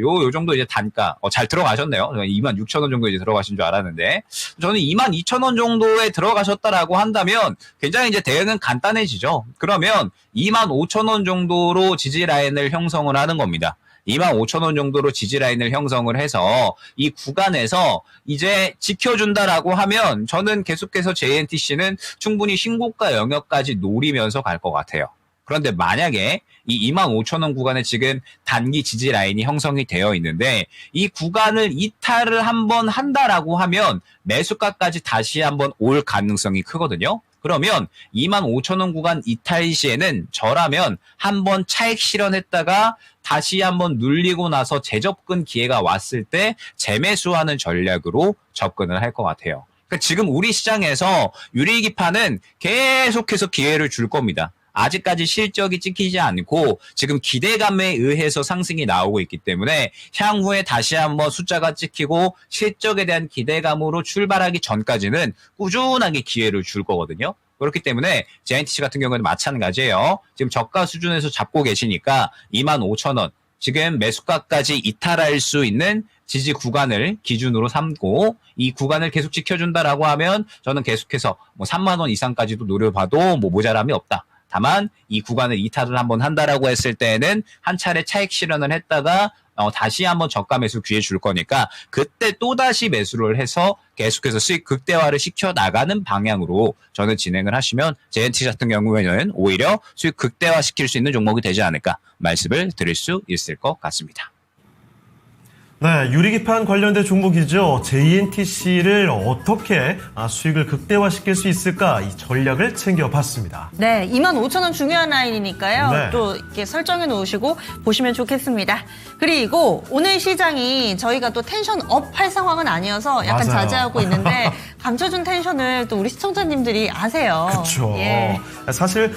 [SPEAKER 6] 요 정도 이제 단가, 잘 들어가셨네요. 26,000원 정도 이제 들어가신 줄 알았는데 저는 22,000원 정도에 들어가셨다라고 한다면 굉장히 이제 대응은 간단해지죠. 그러면 25,000원 정도로 지지 라인을 형성을 하는 겁니다. 25,000원 정도로 지지 라인을 형성을 해서 이 구간에서 이제 지켜준다라고 하면 저는 계속해서 JNTC는 충분히 신고가 영역까지 노리면서 갈 것 같아요. 그런데 만약에 이 25,000원 구간에 지금 단기 지지 라인이 형성이 되어 있는데 이 구간을 이탈을 한번 한다라고 하면 매수가까지 다시 한번 올 가능성이 크거든요. 그러면 25,000원 구간 이탈 시에는 저라면 한번 차익 실현했다가 다시 한번 눌리고 나서 재접근 기회가 왔을 때 재매수하는 전략으로 접근을 할 것 같아요. 그러니까 지금 우리 시장에서 유리기판은 계속해서 기회를 줄 겁니다. 아직까지 실적이 찍히지 않고 지금 기대감에 의해서 상승이 나오고 있기 때문에 향후에 다시 한번 숫자가 찍히고 실적에 대한 기대감으로 출발하기 전까지는 꾸준하게 기회를 줄 거거든요. 그렇기 때문에 JNTC 같은 경우는 마찬가지예요. 지금 저가 수준에서 잡고 계시니까 25,000원 지금 매수가까지 이탈할 수 있는 지지 구간을 기준으로 삼고 이 구간을 계속 지켜준다라고 하면 저는 계속해서 뭐 3만 원 이상까지도 노려봐도 뭐 모자람이 없다. 다만 이 구간을 이탈을 한번 한다라고 했을 때는 한 차례 차익 실현을 했다가 다시 한번 저가 매수 기회 줄 거니까 그때 또다시 매수를 해서 계속해서 수익 극대화를 시켜 나가는 방향으로 저는 진행을 하시면 JNTC 같은 경우에는 오히려 수익 극대화 시킬 수 있는 종목이 되지 않을까 말씀을 드릴 수 있을 것 같습니다.
[SPEAKER 2] 네, 유리기판 관련된 종목이죠. JNTC를 어떻게 수익을 극대화시킬 수 있을까 이 전략을 챙겨봤습니다.
[SPEAKER 3] 네, 25,000원 중요한 라인이니까요.
[SPEAKER 2] 네.
[SPEAKER 3] 또 이렇게 설정해 놓으시고 보시면 좋겠습니다. 그리고 오늘 시장이 저희가 또 텐션 업 할 상황은 아니어서 약간
[SPEAKER 2] 맞아요.
[SPEAKER 3] 자제하고 있는데 감춰준 텐션을 또 우리 시청자님들이 아세요.
[SPEAKER 2] 그렇죠.
[SPEAKER 3] 예.
[SPEAKER 2] 사실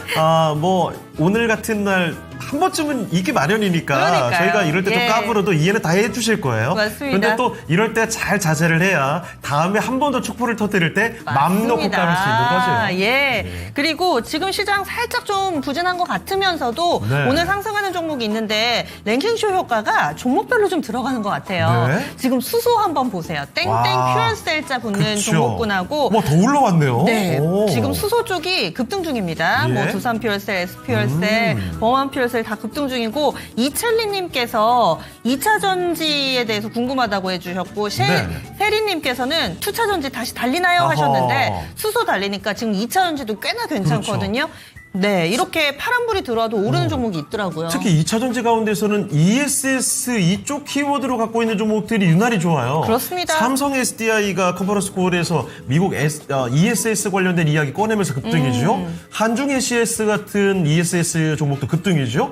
[SPEAKER 2] 뭐 오늘 같은 날 한 번쯤은 있기 마련이니까
[SPEAKER 3] 그러니까요.
[SPEAKER 2] 저희가 이럴 때 좀
[SPEAKER 3] 예.
[SPEAKER 2] 까불어도 이해는 다 해주실 거예요.
[SPEAKER 3] 맞습니다.
[SPEAKER 2] 근데 또 이럴 때 잘 자제를 해야 다음에 한 번 더 촛불을 터뜨릴 때 맘 놓고 까불 수 있는 거죠.
[SPEAKER 3] 예. 그리고 지금 시장 살짝 좀 부진한 것 같으면서도
[SPEAKER 2] 네.
[SPEAKER 3] 오늘 상승하는 종목이 있는데 랭킹쇼 효과가 종목별로 좀 들어가는 것 같아요.
[SPEAKER 2] 네.
[SPEAKER 3] 지금 수소 한번 보세요. 땡땡
[SPEAKER 2] 와.
[SPEAKER 3] 퓨얼셀자 붙는
[SPEAKER 2] 그쵸.
[SPEAKER 3] 종목군하고
[SPEAKER 2] 뭐 더 올라왔네요.
[SPEAKER 3] 네,
[SPEAKER 2] 오.
[SPEAKER 3] 지금 수소 쪽이 급등 중입니다.
[SPEAKER 2] 예.
[SPEAKER 3] 뭐 두산 퓨얼셀, S 퓨얼셀, 범한 퓨얼셀 다 급등 중이고 이철리님께서 2차 전지에 대해서 궁금하다고 해주셨고
[SPEAKER 2] 네.
[SPEAKER 3] 세리님께서는 투차 전지 다시 달리나요
[SPEAKER 2] 어허.
[SPEAKER 3] 하셨는데 수소 달리니까 지금 2차 전지도 꽤나 괜찮거든요. 네, 이렇게 파란불이 들어와도 오르는 종목이 있더라고요.
[SPEAKER 2] 특히 2차 전지 가운데서는 ESS 이쪽 키워드로 갖고 있는 종목들이 유난히 좋아요.
[SPEAKER 3] 그렇습니다.
[SPEAKER 2] 삼성 SDI가 컨퍼런스 콜에서 미국 ESS 관련된 이야기 꺼내면서 급등이죠. 한중 ACS 같은 ESS 종목도 급등이죠.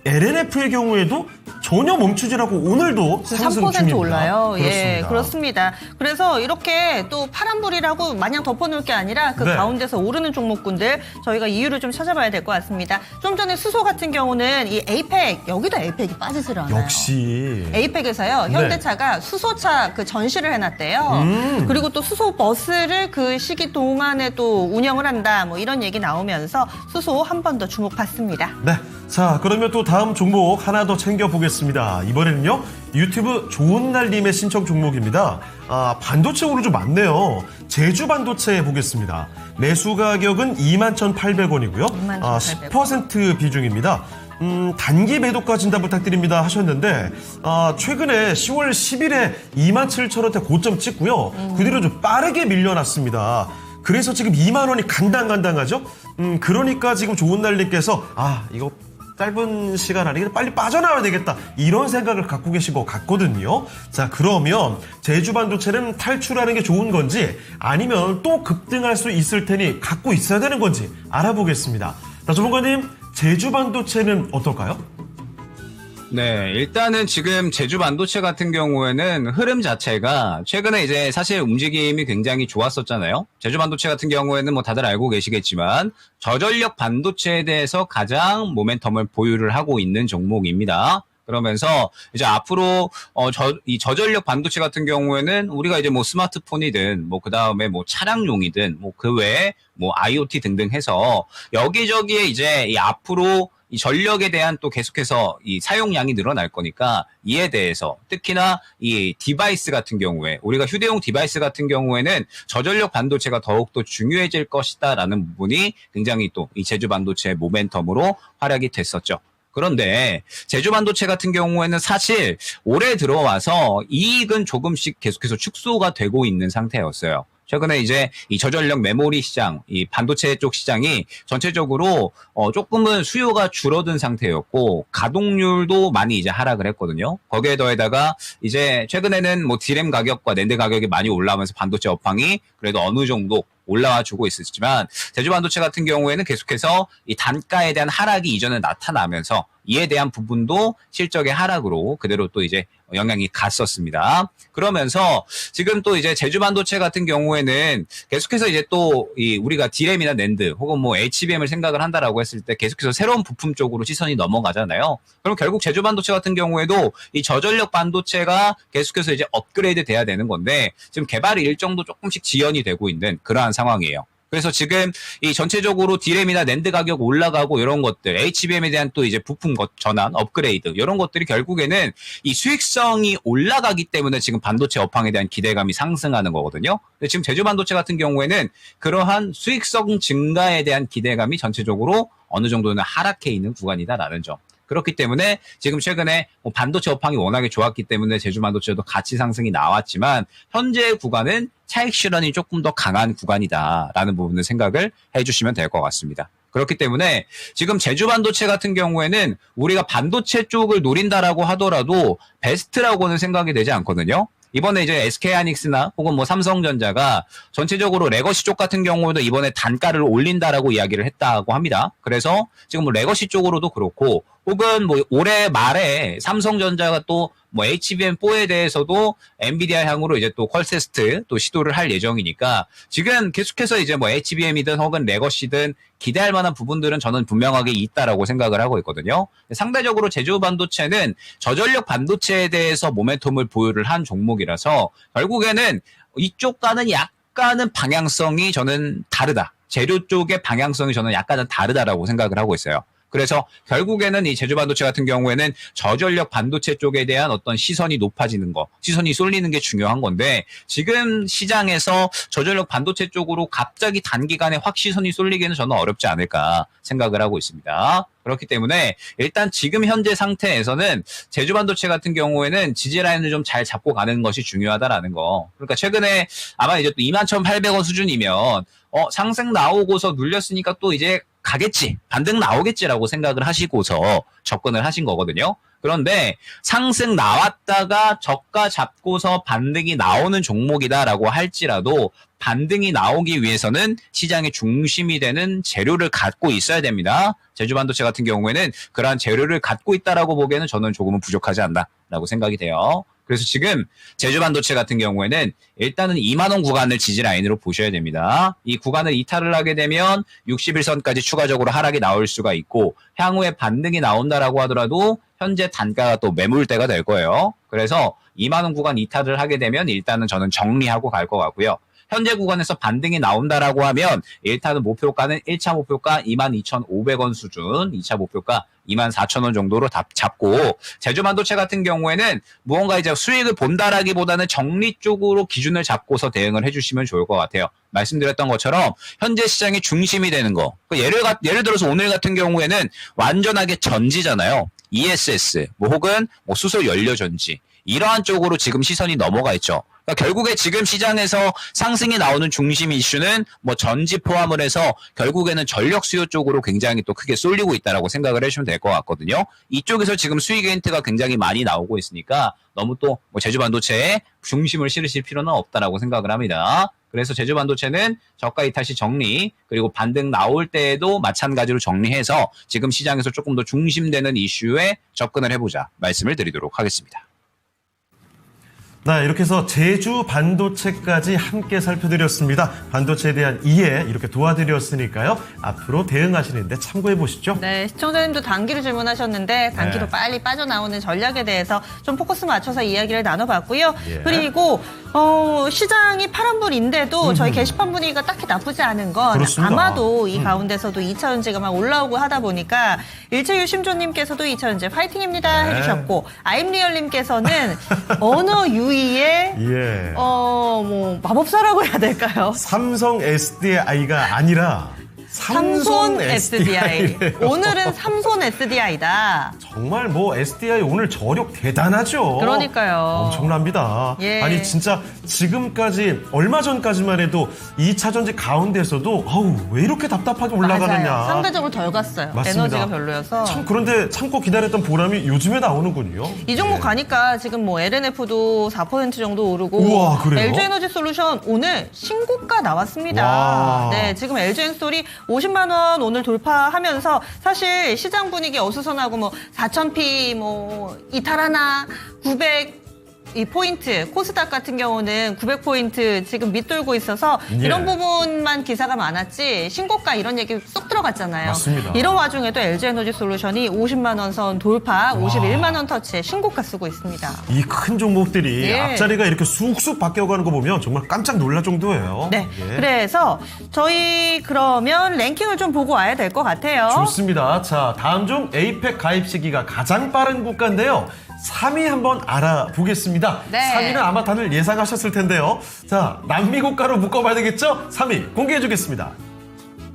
[SPEAKER 2] LNF의 경우에도 전혀 멈추지라고 오늘도 상승
[SPEAKER 3] 3%
[SPEAKER 2] 중입니다.
[SPEAKER 3] 올라요.
[SPEAKER 2] 그렇습니다.
[SPEAKER 3] 예, 그렇습니다. 그래서 이렇게 또 파란불이라고 마냥 덮어놓을 게 아니라 그
[SPEAKER 2] 네.
[SPEAKER 3] 가운데서 오르는 종목군들 저희가 이유를 좀 찾아봐야 될 것 같습니다. 좀 전에 수소 같은 경우는 이 에이펙, 여기도 에이펙이 빠지질 않아요.
[SPEAKER 2] 역시.
[SPEAKER 3] 에이펙에서요,
[SPEAKER 2] 네.
[SPEAKER 3] 현대차가 수소차 그 전시를 해놨대요. 그리고 또 수소 버스를 그 시기 동안에 또 운영을 한다. 뭐 이런 얘기 나오면서 수소 한 번 더 주목받습니다.
[SPEAKER 2] 네. 자, 그러면 또 다음 종목 하나 더 챙겨보겠습니다. 이번에는요, 유튜브 좋은 날님의 신청 종목입니다. 반도체 오늘 좀 많네요. 제주 반도체 보겠습니다. 매수 가격은 21,800원이고요.
[SPEAKER 3] 21,800원.
[SPEAKER 2] 10% 비중입니다. 단기 매도가 진단 부탁드립니다 하셨는데, 최근에 10월 10일에 27,000원대 고점 찍고요. 그 뒤로 좀 빠르게 밀려났습니다. 그래서 지금 2만 원이 간당간당하죠? 그러니까 지금 좋은 날님께서, 이거 짧은 시간 안에 빨리 빠져나와야 되겠다. 이런 생각을 갖고 계신 것 같거든요. 자, 그러면 제주 반도체는 탈출하는 게 좋은 건지 아니면 또 급등할 수 있을 테니 갖고 있어야 되는 건지 알아보겠습니다. 자, 전문가님, 제주 반도체는 어떨까요?
[SPEAKER 6] 네, 일단은 지금 제주 반도체 같은 경우에는 흐름 자체가 최근에 이제 사실 움직임이 굉장히 좋았었잖아요. 제주 반도체 같은 경우에는 뭐 다들 알고 계시겠지만 저전력 반도체에 대해서 가장 모멘텀을 보유를 하고 있는 종목입니다. 그러면서 이제 앞으로 이 저전력 반도체 같은 경우에는 우리가 이제 뭐 스마트폰이든 뭐 그다음에 뭐 차량용이든 뭐 그 외에 뭐 IoT 등등 해서 여기저기에 이제 이 앞으로 이 전력에 대한 또 계속해서 이 사용량이 늘어날 거니까 이에 대해서 특히나 이 디바이스 같은 경우에 우리가 휴대용 디바이스 같은 경우에는 저전력 반도체가 더욱더 중요해질 것이다라는 부분이 굉장히 또 이 제주 반도체의 모멘텀으로 활약이 됐었죠. 그런데 제주 반도체 같은 경우에는 사실 올해 들어와서 이익은 조금씩 계속해서 축소가 되고 있는 상태였어요. 최근에 이제 이 저전력 메모리 시장, 이 반도체 쪽 시장이 전체적으로 조금은 수요가 줄어든 상태였고 가동률도 많이 이제 하락을 했거든요. 거기에 더해다가 이제 최근에는 뭐 디램 가격과 낸드 가격이 많이 올라오면서 반도체 업황이 그래도 어느 정도 올라와 주고 있었지만 제주 반도체 같은 경우에는 계속해서 이 단가에 대한 하락이 이전에 나타나면서 이에 대한 부분도 실적의 하락으로 그대로 또 이제 영향이 갔었습니다. 그러면서 지금 또 이제 제주 반도체 같은 경우에는 계속해서 이제 또 이 우리가 디램이나 낸드 혹은 뭐 HBM을 생각을 한다라고 했을 때 계속해서 새로운 부품 쪽으로 시선이 넘어가잖아요. 그럼 결국 제주 반도체 같은 경우에도 이 저전력 반도체가 계속해서 이제 업그레이드 돼야 되는 건데 지금 개발 일정도 조금씩 지연이 되고 있는 그러한 상황이에요. 그래서 지금 이 전체적으로 디램이나 낸드 가격 올라가고 이런 것들, HBM에 대한 또 이제 부품 전환, 업그레이드 이런 것들이 결국에는 이 수익성이 올라가기 때문에 지금 반도체 업황에 대한 기대감이 상승하는 거거든요. 근데 지금 제주 반도체 같은 경우에는 그러한 수익성 증가에 대한 기대감이 전체적으로 어느 정도는 하락해 있는 구간이다라는 점. 그렇기 때문에 지금 최근에 뭐 반도체 업황이 워낙에 좋았기 때문에 제주 반도체도 가치 상승이 나왔지만 현재 구간은 차익 실현이 조금 더 강한 구간이다라는 부분을 생각을 해주시면 될 것 같습니다. 그렇기 때문에 지금 제주 반도체 같은 경우에는 우리가 반도체 쪽을 노린다라고 하더라도 베스트라고는 생각이 되지 않거든요. 이번에 이제 SK하이닉스나 혹은 뭐 삼성전자가 전체적으로 레거시 쪽 같은 경우에도 이번에 단가를 올린다라고 이야기를 했다고 합니다. 그래서 지금 뭐 레거시 쪽으로도 그렇고 혹은 뭐 올해 말에 삼성전자가 또 뭐 HBM4에 대해서도 엔비디아 향으로 이제 또 퀄테스트 또 시도를 할 예정이니까 지금 계속해서 이제 뭐 HBM이든 혹은 레거시든 기대할 만한 부분들은 저는 분명하게 있다라고 생각을 하고 있거든요. 상대적으로 제주 반도체는 저전력 반도체에 대해서 모멘텀을 보유를 한 종목이라서 결국에는 이쪽과는 약간은 방향성이 저는 다르다. 재료 쪽의 방향성이 저는 약간은 다르다라고 생각을 하고 있어요. 그래서 결국에는 이 제주 반도체 같은 경우에는 저전력 반도체 쪽에 대한 어떤 시선이 높아지는 거, 시선이 쏠리는 게 중요한 건데 지금 시장에서 저전력 반도체 쪽으로 갑자기 단기간에 확 시선이 쏠리기는 저는 어렵지 않을까 생각을 하고 있습니다. 그렇기 때문에 일단 지금 현재 상태에서는 제주 반도체 같은 경우에는 지지 라인을 좀 잘 잡고 가는 것이 중요하다라는 거. 그러니까 최근에 아마 이제 또 21,800원 수준이면 상승 나오고서 눌렸으니까 또 이제 가겠지, 반등 나오겠지라고 생각을 하시고서 접근을 하신 거거든요. 그런데 상승 나왔다가 저가 잡고서 반등이 나오는 종목이다라고 할지라도 반등이 나오기 위해서는 시장의 중심이 되는 재료를 갖고 있어야 됩니다. 제주 반도체 같은 경우에는 그러한 재료를 갖고 있다라고 보기에는 저는 조금은 부족하지 않나라고 생각이 돼요. 그래서 지금 제주 반도체 같은 경우에는 일단은 2만 원 구간을 지지 라인으로 보셔야 됩니다. 이 구간을 이탈을 하게 되면 61선까지 추가적으로 하락이 나올 수가 있고 향후에 반등이 나온다라고 하더라도 현재 단가가 또 매물대가 될 거예요. 그래서 2만 원 구간 이탈을 하게 되면 일단은 저는 정리하고 갈 것 같고요. 현재 구간에서 반등이 나온다라고 하면 일단은 목표가는 1차 목표가 22,500원 수준, 2차 목표가 24,000원 정도로 잡고 제주 반도체 같은 경우에는 무언가 이제 수익을 본다라기보다는 정리 쪽으로 기준을 잡고서 대응을 해주시면 좋을 것 같아요. 말씀드렸던 것처럼 현재 시장의 중심이 되는 거. 예를 들어서 오늘 같은 경우에는 완전하게 전지잖아요. ESS, 뭐 혹은 뭐 수소 연료 전지. 이러한 쪽으로 지금 시선이 넘어가 있죠. 그러니까 결국에 지금 시장에서 상승이 나오는 중심 이슈는 뭐 전지 포함을 해서 결국에는 전력 수요 쪽으로 굉장히 또 크게 쏠리고 있다라고 생각을 해주시면 될 것 같거든요. 이쪽에서 지금 수익 이벤트가 굉장히 많이 나오고 있으니까 너무 또 뭐 제주 반도체에 중심을 실으실 필요는 없다라고 생각을 합니다. 그래서 제주 반도체는 저가 이탈 시 정리, 그리고 반등 나올 때에도 마찬가지로 정리해서 지금 시장에서 조금 더 중심되는 이슈에 접근을 해보자 말씀을 드리도록 하겠습니다.
[SPEAKER 2] 네, 이렇게 해서 제주 반도체까지 함께 살펴드렸습니다. 반도체에 대한 이해 이렇게 도와드렸으니까요. 앞으로 대응하시는데 참고해 보시죠.
[SPEAKER 3] 네, 시청자님도 단기로 질문하셨는데 단기로
[SPEAKER 2] 네.
[SPEAKER 3] 빨리 빠져나오는 전략에 대해서 좀 포커스 맞춰서 이야기를 나눠봤고요.
[SPEAKER 2] 예.
[SPEAKER 3] 그리고 시장이 파란불인데도 저희 게시판 분위기가 딱히 나쁘지 않은 건
[SPEAKER 2] 그렇습니다.
[SPEAKER 3] 아마도 이 가운데서도 2차 전지가 막 올라오고 하다 보니까 일체유 심조님께서도 2차 전지 파이팅입니다
[SPEAKER 2] 네.
[SPEAKER 3] 해주셨고 아임리얼님께서는 언어 유희의
[SPEAKER 2] 예.
[SPEAKER 3] 뭐 마법사라고 해야 될까요?
[SPEAKER 2] 삼성 SDI가 아니라
[SPEAKER 3] 삼손 SDI.
[SPEAKER 2] SDI.
[SPEAKER 3] 오늘은 삼손 SDI다.
[SPEAKER 2] 정말 뭐 SDI 오늘 저력 대단하죠.
[SPEAKER 3] 그러니까요.
[SPEAKER 2] 엄청납니다.
[SPEAKER 3] 예.
[SPEAKER 2] 아니 진짜 지금까지 얼마 전까지만 해도 2차 전지 가운데서도 아우 왜 이렇게 답답하게 올라가느냐.
[SPEAKER 3] 맞아요. 상대적으로 덜 갔어요.
[SPEAKER 2] 맞습니다.
[SPEAKER 3] 에너지가 별로여서.
[SPEAKER 2] 참 그런데 참고 기다렸던 보람이 요즘에 나오는군요.
[SPEAKER 3] 이 종목
[SPEAKER 2] 예.
[SPEAKER 3] 가니까 지금 뭐 LNF도 4% 정도 오르고
[SPEAKER 2] 우와, 그래요?
[SPEAKER 3] LG에너지 솔루션 오늘 신고가 나왔습니다.
[SPEAKER 2] 와.
[SPEAKER 3] 네, 지금 LG엔솔이 50만 원 오늘 돌파하면서 사실 시장 분위기 어수선하고 뭐 4,000p 뭐 이탈하나 900 이 포인트 코스닥 같은 경우는 900포인트 지금 밑돌고 있어서
[SPEAKER 2] 예.
[SPEAKER 3] 이런 부분만 기사가 많았지 신고가 이런 얘기 쏙 들어갔잖아요.
[SPEAKER 2] 맞습니다.
[SPEAKER 3] 이런 와중에도 LG에너지 솔루션이 50만 원 선 돌파, 51만 원 터치에 신고가 쓰고 있습니다.
[SPEAKER 2] 이 큰 종목들이
[SPEAKER 3] 예.
[SPEAKER 2] 앞자리가 이렇게 쑥쑥 바뀌어가는 거 보면 정말 깜짝 놀랄 정도예요.
[SPEAKER 3] 네,
[SPEAKER 2] 예.
[SPEAKER 3] 그래서 저희 그러면 랭킹을 좀 보고 와야 될 것 같아요.
[SPEAKER 2] 좋습니다. 자, 다음 중 에이펙 가입 시기가 가장 빠른 국가인데요. 3위 한번 알아보겠습니다.
[SPEAKER 3] 네.
[SPEAKER 2] 3위는 아마 다들 예상하셨을 텐데요. 자, 남미 국가로 묶어봐야 되겠죠? 3위 공개해주겠습니다.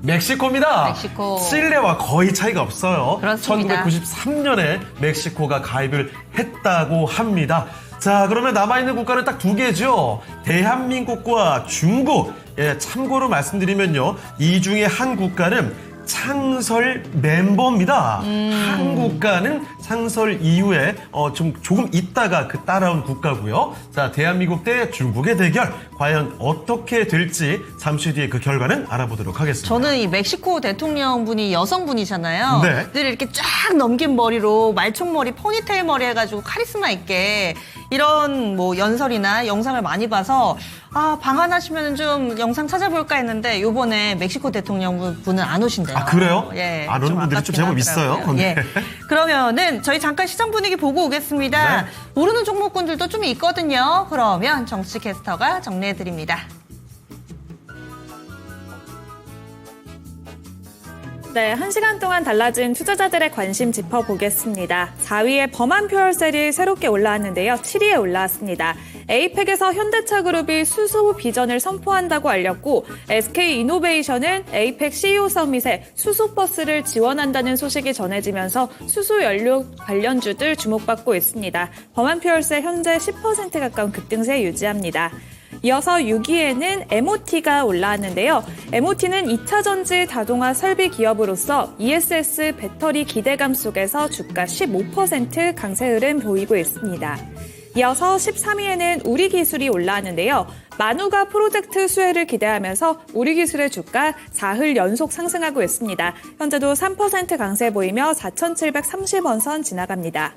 [SPEAKER 2] 멕시코입니다.
[SPEAKER 3] 멕시코.
[SPEAKER 2] 칠레와 거의 차이가 없어요.
[SPEAKER 3] 그렇습니다.
[SPEAKER 2] 1993년에 멕시코가 가입을 했다고 합니다. 자, 그러면 남아있는 국가는 딱 두 개죠. 대한민국과 중국. 예, 참고로 말씀드리면요. 이 중에 한 국가는 창설 멤버입니다. 한 국가는 창설 이후에 조금 있다가 따라온 국가고요. 자, 대한민국 대 중국의 대결 과연 어떻게 될지 잠시 뒤에 그 결과는 알아보도록 하겠습니다.
[SPEAKER 3] 저는 이 멕시코 대통령분이 여성분이잖아요.
[SPEAKER 2] 네.
[SPEAKER 3] 늘 이렇게 쫙 넘긴 머리로 말총머리, 포니테일 머리 해가지고 카리스마 있게 이런 뭐 연설이나 영상을 많이 봐서 방한하시면 좀 영상 찾아볼까 했는데 요번에 멕시코 대통령분은 안 오신대요.
[SPEAKER 2] 아, 그래요?
[SPEAKER 3] 예.
[SPEAKER 2] 안 오는 분들이 좀 제법 있어요.
[SPEAKER 3] 아깝긴 하더라고요.
[SPEAKER 2] 네.
[SPEAKER 3] 예. 그러면은 저희 잠깐 시장 분위기 보고 오겠습니다.
[SPEAKER 2] 네.
[SPEAKER 3] 오르는 종목군들도 좀 있거든요. 그러면 정치 캐스터가 정리해드립니다.
[SPEAKER 5] 네, 1시간 동안 달라진 투자자들의 관심 짚어보겠습니다. 4위에 범한표열셀이 새롭게 올라왔는데요. 7위에 올라왔습니다. 에이펙에서 현대차그룹이 수소 비전을 선포한다고 알렸고 SK이노베이션은 에이펙 CEO 서밋에 수소버스를 지원한다는 소식이 전해지면서 수소연료 관련주들 주목받고 있습니다. 범한표열셀 현재 10% 가까운 급등세 유지합니다. 이어서 6위에는 MOT가 올라왔는데요. MOT는 2차 전지 자동화 설비 기업으로서 ESS 배터리 기대감 속에서 주가 15% 강세 흐름 보이고 있습니다. 이어서 13위에는 우리기술이 올라왔는데요. 만우가 프로젝트 수혜를 기대하면서 우리기술의 주가 4흘 연속 상승하고 있습니다. 현재도 3% 강세 보이며 4,730원 선 지나갑니다.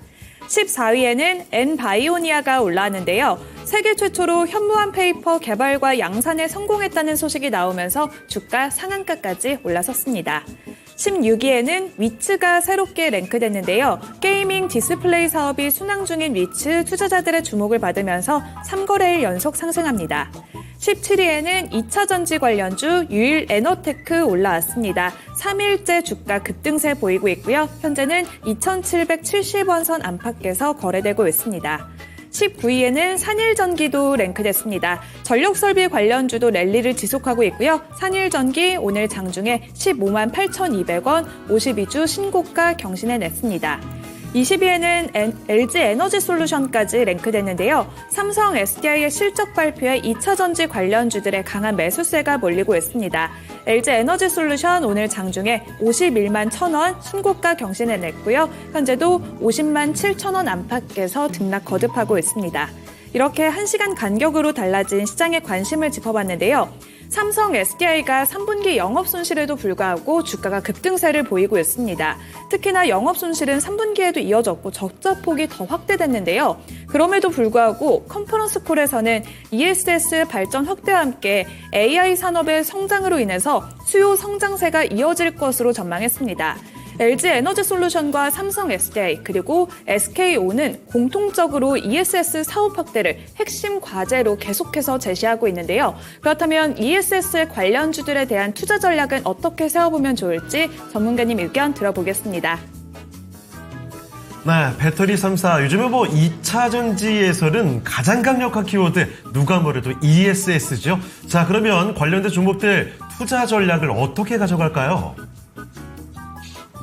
[SPEAKER 5] 14위에는 엔바이오니아가 올라왔는데요. 세계 최초로 현무암 페이퍼 개발과 양산에 성공했다는 소식이 나오면서 주가 상한가까지 올라섰습니다. 16위에는 위츠가 새롭게 랭크됐는데요. 게이밍 디스플레이 사업이 순항 중인 위츠 투자자들의 주목을 받으면서 3거래일 연속 상승합니다. 17위에는 2차 전지 관련주 유일 에너테크 올라왔습니다. 3일째 주가 급등세 보이고 있고요. 현재는 2,770원 선 안팎에서 거래되고 있습니다. 19위에는 산일전기도 랭크됐습니다. 전력설비 관련주도 랠리를 지속하고 있고요. 산일전기 오늘 장중에 15만 8,200원 52주 신고가 경신해냈습니다. 20위에는 LG에너지솔루션까지 랭크됐는데요. 삼성 SDI의 실적 발표에 2차 전지 관련주들의 강한 매수세가 몰리고 있습니다. LG에너지솔루션 오늘 장중에 51만 1,000원 신고가 경신해냈고요. 현재도 50만 7,000원 안팎에서 등락 거듭하고 있습니다. 이렇게 1시간 간격으로 달라진 시장의 관심을 짚어봤는데요. 삼성 SDI가 3분기 영업 손실에도 불구하고 주가가 급등세를 보이고 있습니다. 특히나 영업 손실은 3분기에도 이어졌고 적자 폭이 더 확대됐는데요. 그럼에도 불구하고 컨퍼런스 콜에서는 ESS 발전 확대와 함께 AI 산업의 성장으로 인해서 수요 성장세가 이어질 것으로 전망했습니다. LG 에너지솔루션과 삼성 SDI 그리고 SK온은 공통적으로 ESS 사업 확대를 핵심 과제로 계속해서 제시하고 있는데요. 그렇다면 ESS 관련주들에 대한 투자 전략은 어떻게 세워보면 좋을지 전문가님 의견 들어보겠습니다.
[SPEAKER 2] 네, 배터리 3사. 요즘에 2차 전지에서는 가장 강력한 키워드, 누가 뭐래도 ESS죠. 자, 그러면 관련된 종목들 투자 전략을 어떻게 가져갈까요?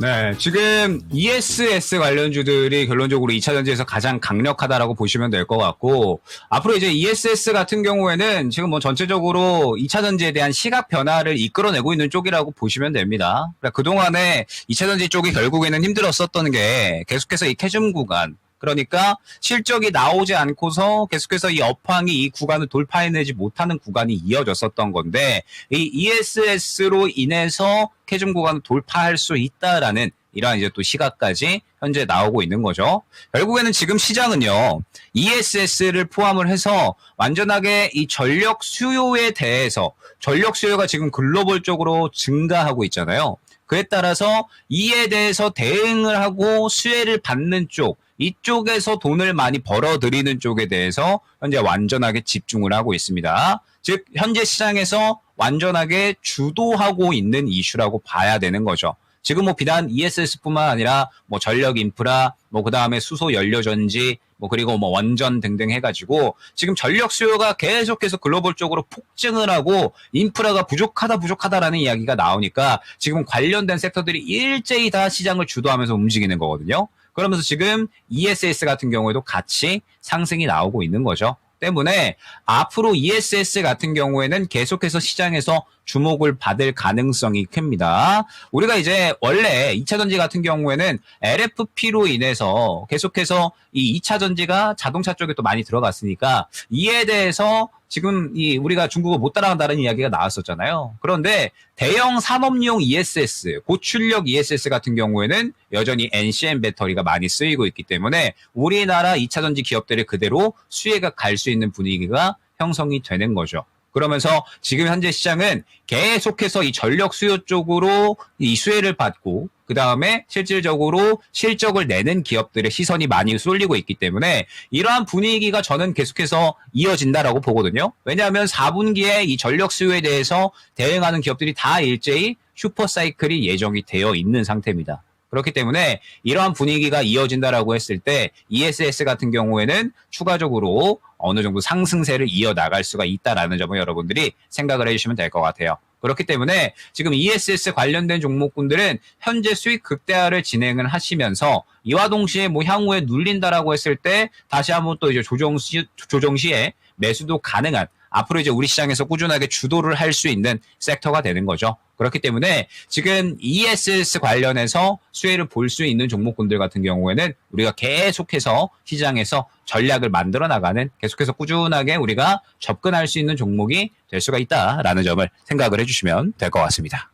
[SPEAKER 6] 네, 지금 ESS 관련주들이 결론적으로 2차 전지에서 가장 강력하다라고 보시면 될 것 같고, 앞으로 이제 ESS 같은 경우에는 지금 전체적으로 2차 전지에 대한 시각 변화를 이끌어내고 있는 쪽이라고 보시면 됩니다. 그러니까 그동안에 2차 전지 쪽이 결국에는 힘들었었던 게 계속해서 이 캐즘 구간, 그러니까 실적이 나오지 않고서 계속해서 이 업황이 이 구간을 돌파해내지 못하는 구간이 이어졌었던 건데, 이 ESS로 인해서 캐즘 구간을 돌파할 수 있다라는 이러한 이제 또 시각까지 현재 나오고 있는 거죠. 결국에는 지금 시장은요, ESS를 포함을 해서 완전하게 이 전력 수요에 대해서, 전력 수요가 지금 글로벌적으로 증가하고 있잖아요. 그에 따라서 이에 대해서 대응을 하고 수혜를 받는 쪽, 이쪽에서 돈을 많이 벌어들이는 쪽에 대해서 현재 완전하게 집중을 하고 있습니다. 즉 현재 시장에서 완전하게 주도하고 있는 이슈라고 봐야 되는 거죠. 지금 비단 ESS뿐만 아니라 전력 인프라, 그다음에 수소 연료 전지, 그리고 원전 등등 해가지고 지금 전력 수요가 계속해서 글로벌적으로 폭증을 하고 인프라가 부족하다라는 이야기가 나오니까 지금 관련된 섹터들이 일제히 다 시장을 주도하면서 움직이는 거거든요. 그러면서 지금 ESS 같은 경우에도 같이 상승이 나오고 있는 거죠. 때문에 앞으로 ESS 같은 경우에는 계속해서 시장에서 주목을 받을 가능성이 큽니다. 우리가 이제 원래 2차 전지 같은 경우에는 LFP로 인해서 계속해서 이 2차 전지가 자동차 쪽에 또 많이 들어갔으니까 이에 대해서 지금 우리가 중국어 못 따라간다는 이야기가 나왔었잖아요. 그런데 대형 산업용 ESS, 고출력 ESS 같은 경우에는 여전히 NCM 배터리가 많이 쓰이고 있기 때문에 우리나라 2차 전지 기업들이 그대로 수혜가 갈 수 있는 분위기가 형성이 되는 거죠. 그러면서 지금 현재 시장은 계속해서 이 전력 수요 쪽으로 이 수혜를 받고 그 다음에 실질적으로 실적을 내는 기업들의 시선이 많이 쏠리고 있기 때문에 이러한 분위기가 저는 계속해서 이어진다라고 보거든요. 왜냐하면 4분기에 이 전력 수요에 대해서 대응하는 기업들이 다 일제히 슈퍼사이클이 예정이 되어 있는 상태입니다. 그렇기 때문에 이러한 분위기가 이어진다라고 했을 때 ESS 같은 경우에는 추가적으로 어느 정도 상승세를 이어나갈 수가 있다라는 점을 여러분들이 생각을 해주시면 될 것 같아요. 그렇기 때문에 지금 ESS 관련된 종목군들은 현재 수익 극대화를 진행을 하시면서 이와 동시에 향후에 눌린다라고 했을 때 다시 한번 또 이제 조정 시에 매수도 가능한 앞으로 이제 우리 시장에서 꾸준하게 주도를 할 수 있는 섹터가 되는 거죠. 그렇기 때문에 지금 ESS 관련해서 수혜를 볼 수 있는 종목군들 같은 경우에는 우리가 계속해서 시장에서 전략을 만들어 나가는 계속해서 꾸준하게 우리가 접근할 수 있는 종목이 될 수가 있다라는 점을 생각을 해주시면 될 것 같습니다.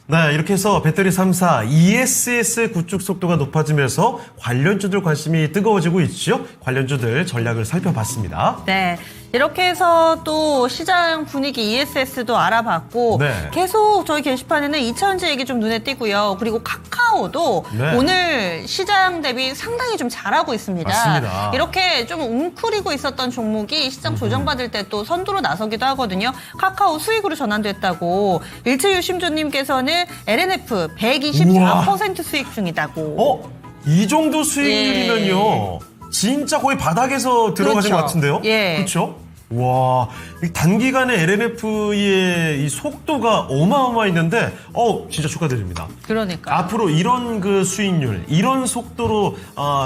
[SPEAKER 2] 네, 이렇게 해서 배터리 3사 ESS 구축 속도가 높아지면서 관련주들 관심이 뜨거워지고 있죠. 관련주들 전략을 살펴봤습니다.
[SPEAKER 3] 네. 이렇게 해서 또 시장 분위기 ESS도 알아봤고
[SPEAKER 2] 네.
[SPEAKER 3] 계속 저희 게시판에는 2차 전지 얘기 좀 눈에 띄고요. 그리고 카카오도
[SPEAKER 2] 네.
[SPEAKER 3] 오늘 시장 대비 상당히 좀 잘하고 있습니다.
[SPEAKER 2] 맞습니다.
[SPEAKER 3] 이렇게 좀 웅크리고 있었던 종목이 시장 조정받을 때 또 선두로 나서기도 하거든요. 카카오 수익으로 전환됐다고 일체유 심조님께서는 LNF 124% 수익 중이다고.
[SPEAKER 2] 이 정도 수익률이면요. 진짜 거의 바닥에서 들어가신
[SPEAKER 3] 그렇죠.
[SPEAKER 2] 것 같은데요?
[SPEAKER 3] 예.
[SPEAKER 2] 그렇죠? 와, 이 단기간에 LNF의 이 속도가 어마어마했는데, 진짜 축하드립니다.
[SPEAKER 3] 그러니까.
[SPEAKER 2] 앞으로 이런 그 수익률, 이런 속도로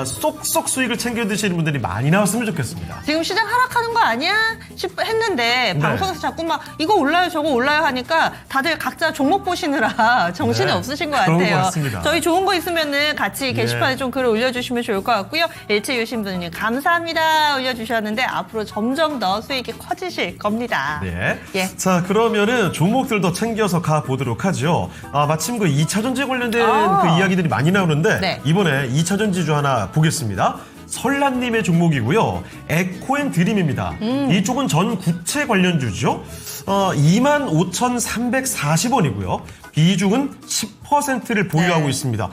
[SPEAKER 2] 쏙쏙 수익을 챙겨 드시는 분들이 많이 나왔으면 좋겠습니다.
[SPEAKER 3] 지금 시장 하락하는 거 아니야? 했는데
[SPEAKER 2] 네.
[SPEAKER 3] 방송에서 자꾸 막 이거 올라요 저거 올라요 하니까 다들 각자 종목 보시느라 정신이
[SPEAKER 2] 네,
[SPEAKER 3] 없으신 것
[SPEAKER 2] 그런 것
[SPEAKER 3] 같아요.
[SPEAKER 2] 같습니다.
[SPEAKER 3] 저희 좋은 거 있으면은 같이 게시판에
[SPEAKER 2] 예.
[SPEAKER 3] 좀 글을 올려주시면 좋을 것 같고요. 일체 유신 분님 감사합니다 올려주셨는데 앞으로 점점 더 수익이 커지실 겁니다.
[SPEAKER 2] 네.
[SPEAKER 3] 예.
[SPEAKER 2] 자, 그러면은 종목들도 챙겨서 가보도록 하죠. 마침 그 2차전지 관련된 그 이야기들이 많이 나오는데,
[SPEAKER 3] 네.
[SPEAKER 2] 이번에 2차전지주 하나 보겠습니다. 설란님의 종목이고요. 에코앤드림입니다. 이쪽은 전 구체 관련주죠. 25,340원이고요. 비중은 10%를 보유하고
[SPEAKER 3] 네.
[SPEAKER 2] 있습니다.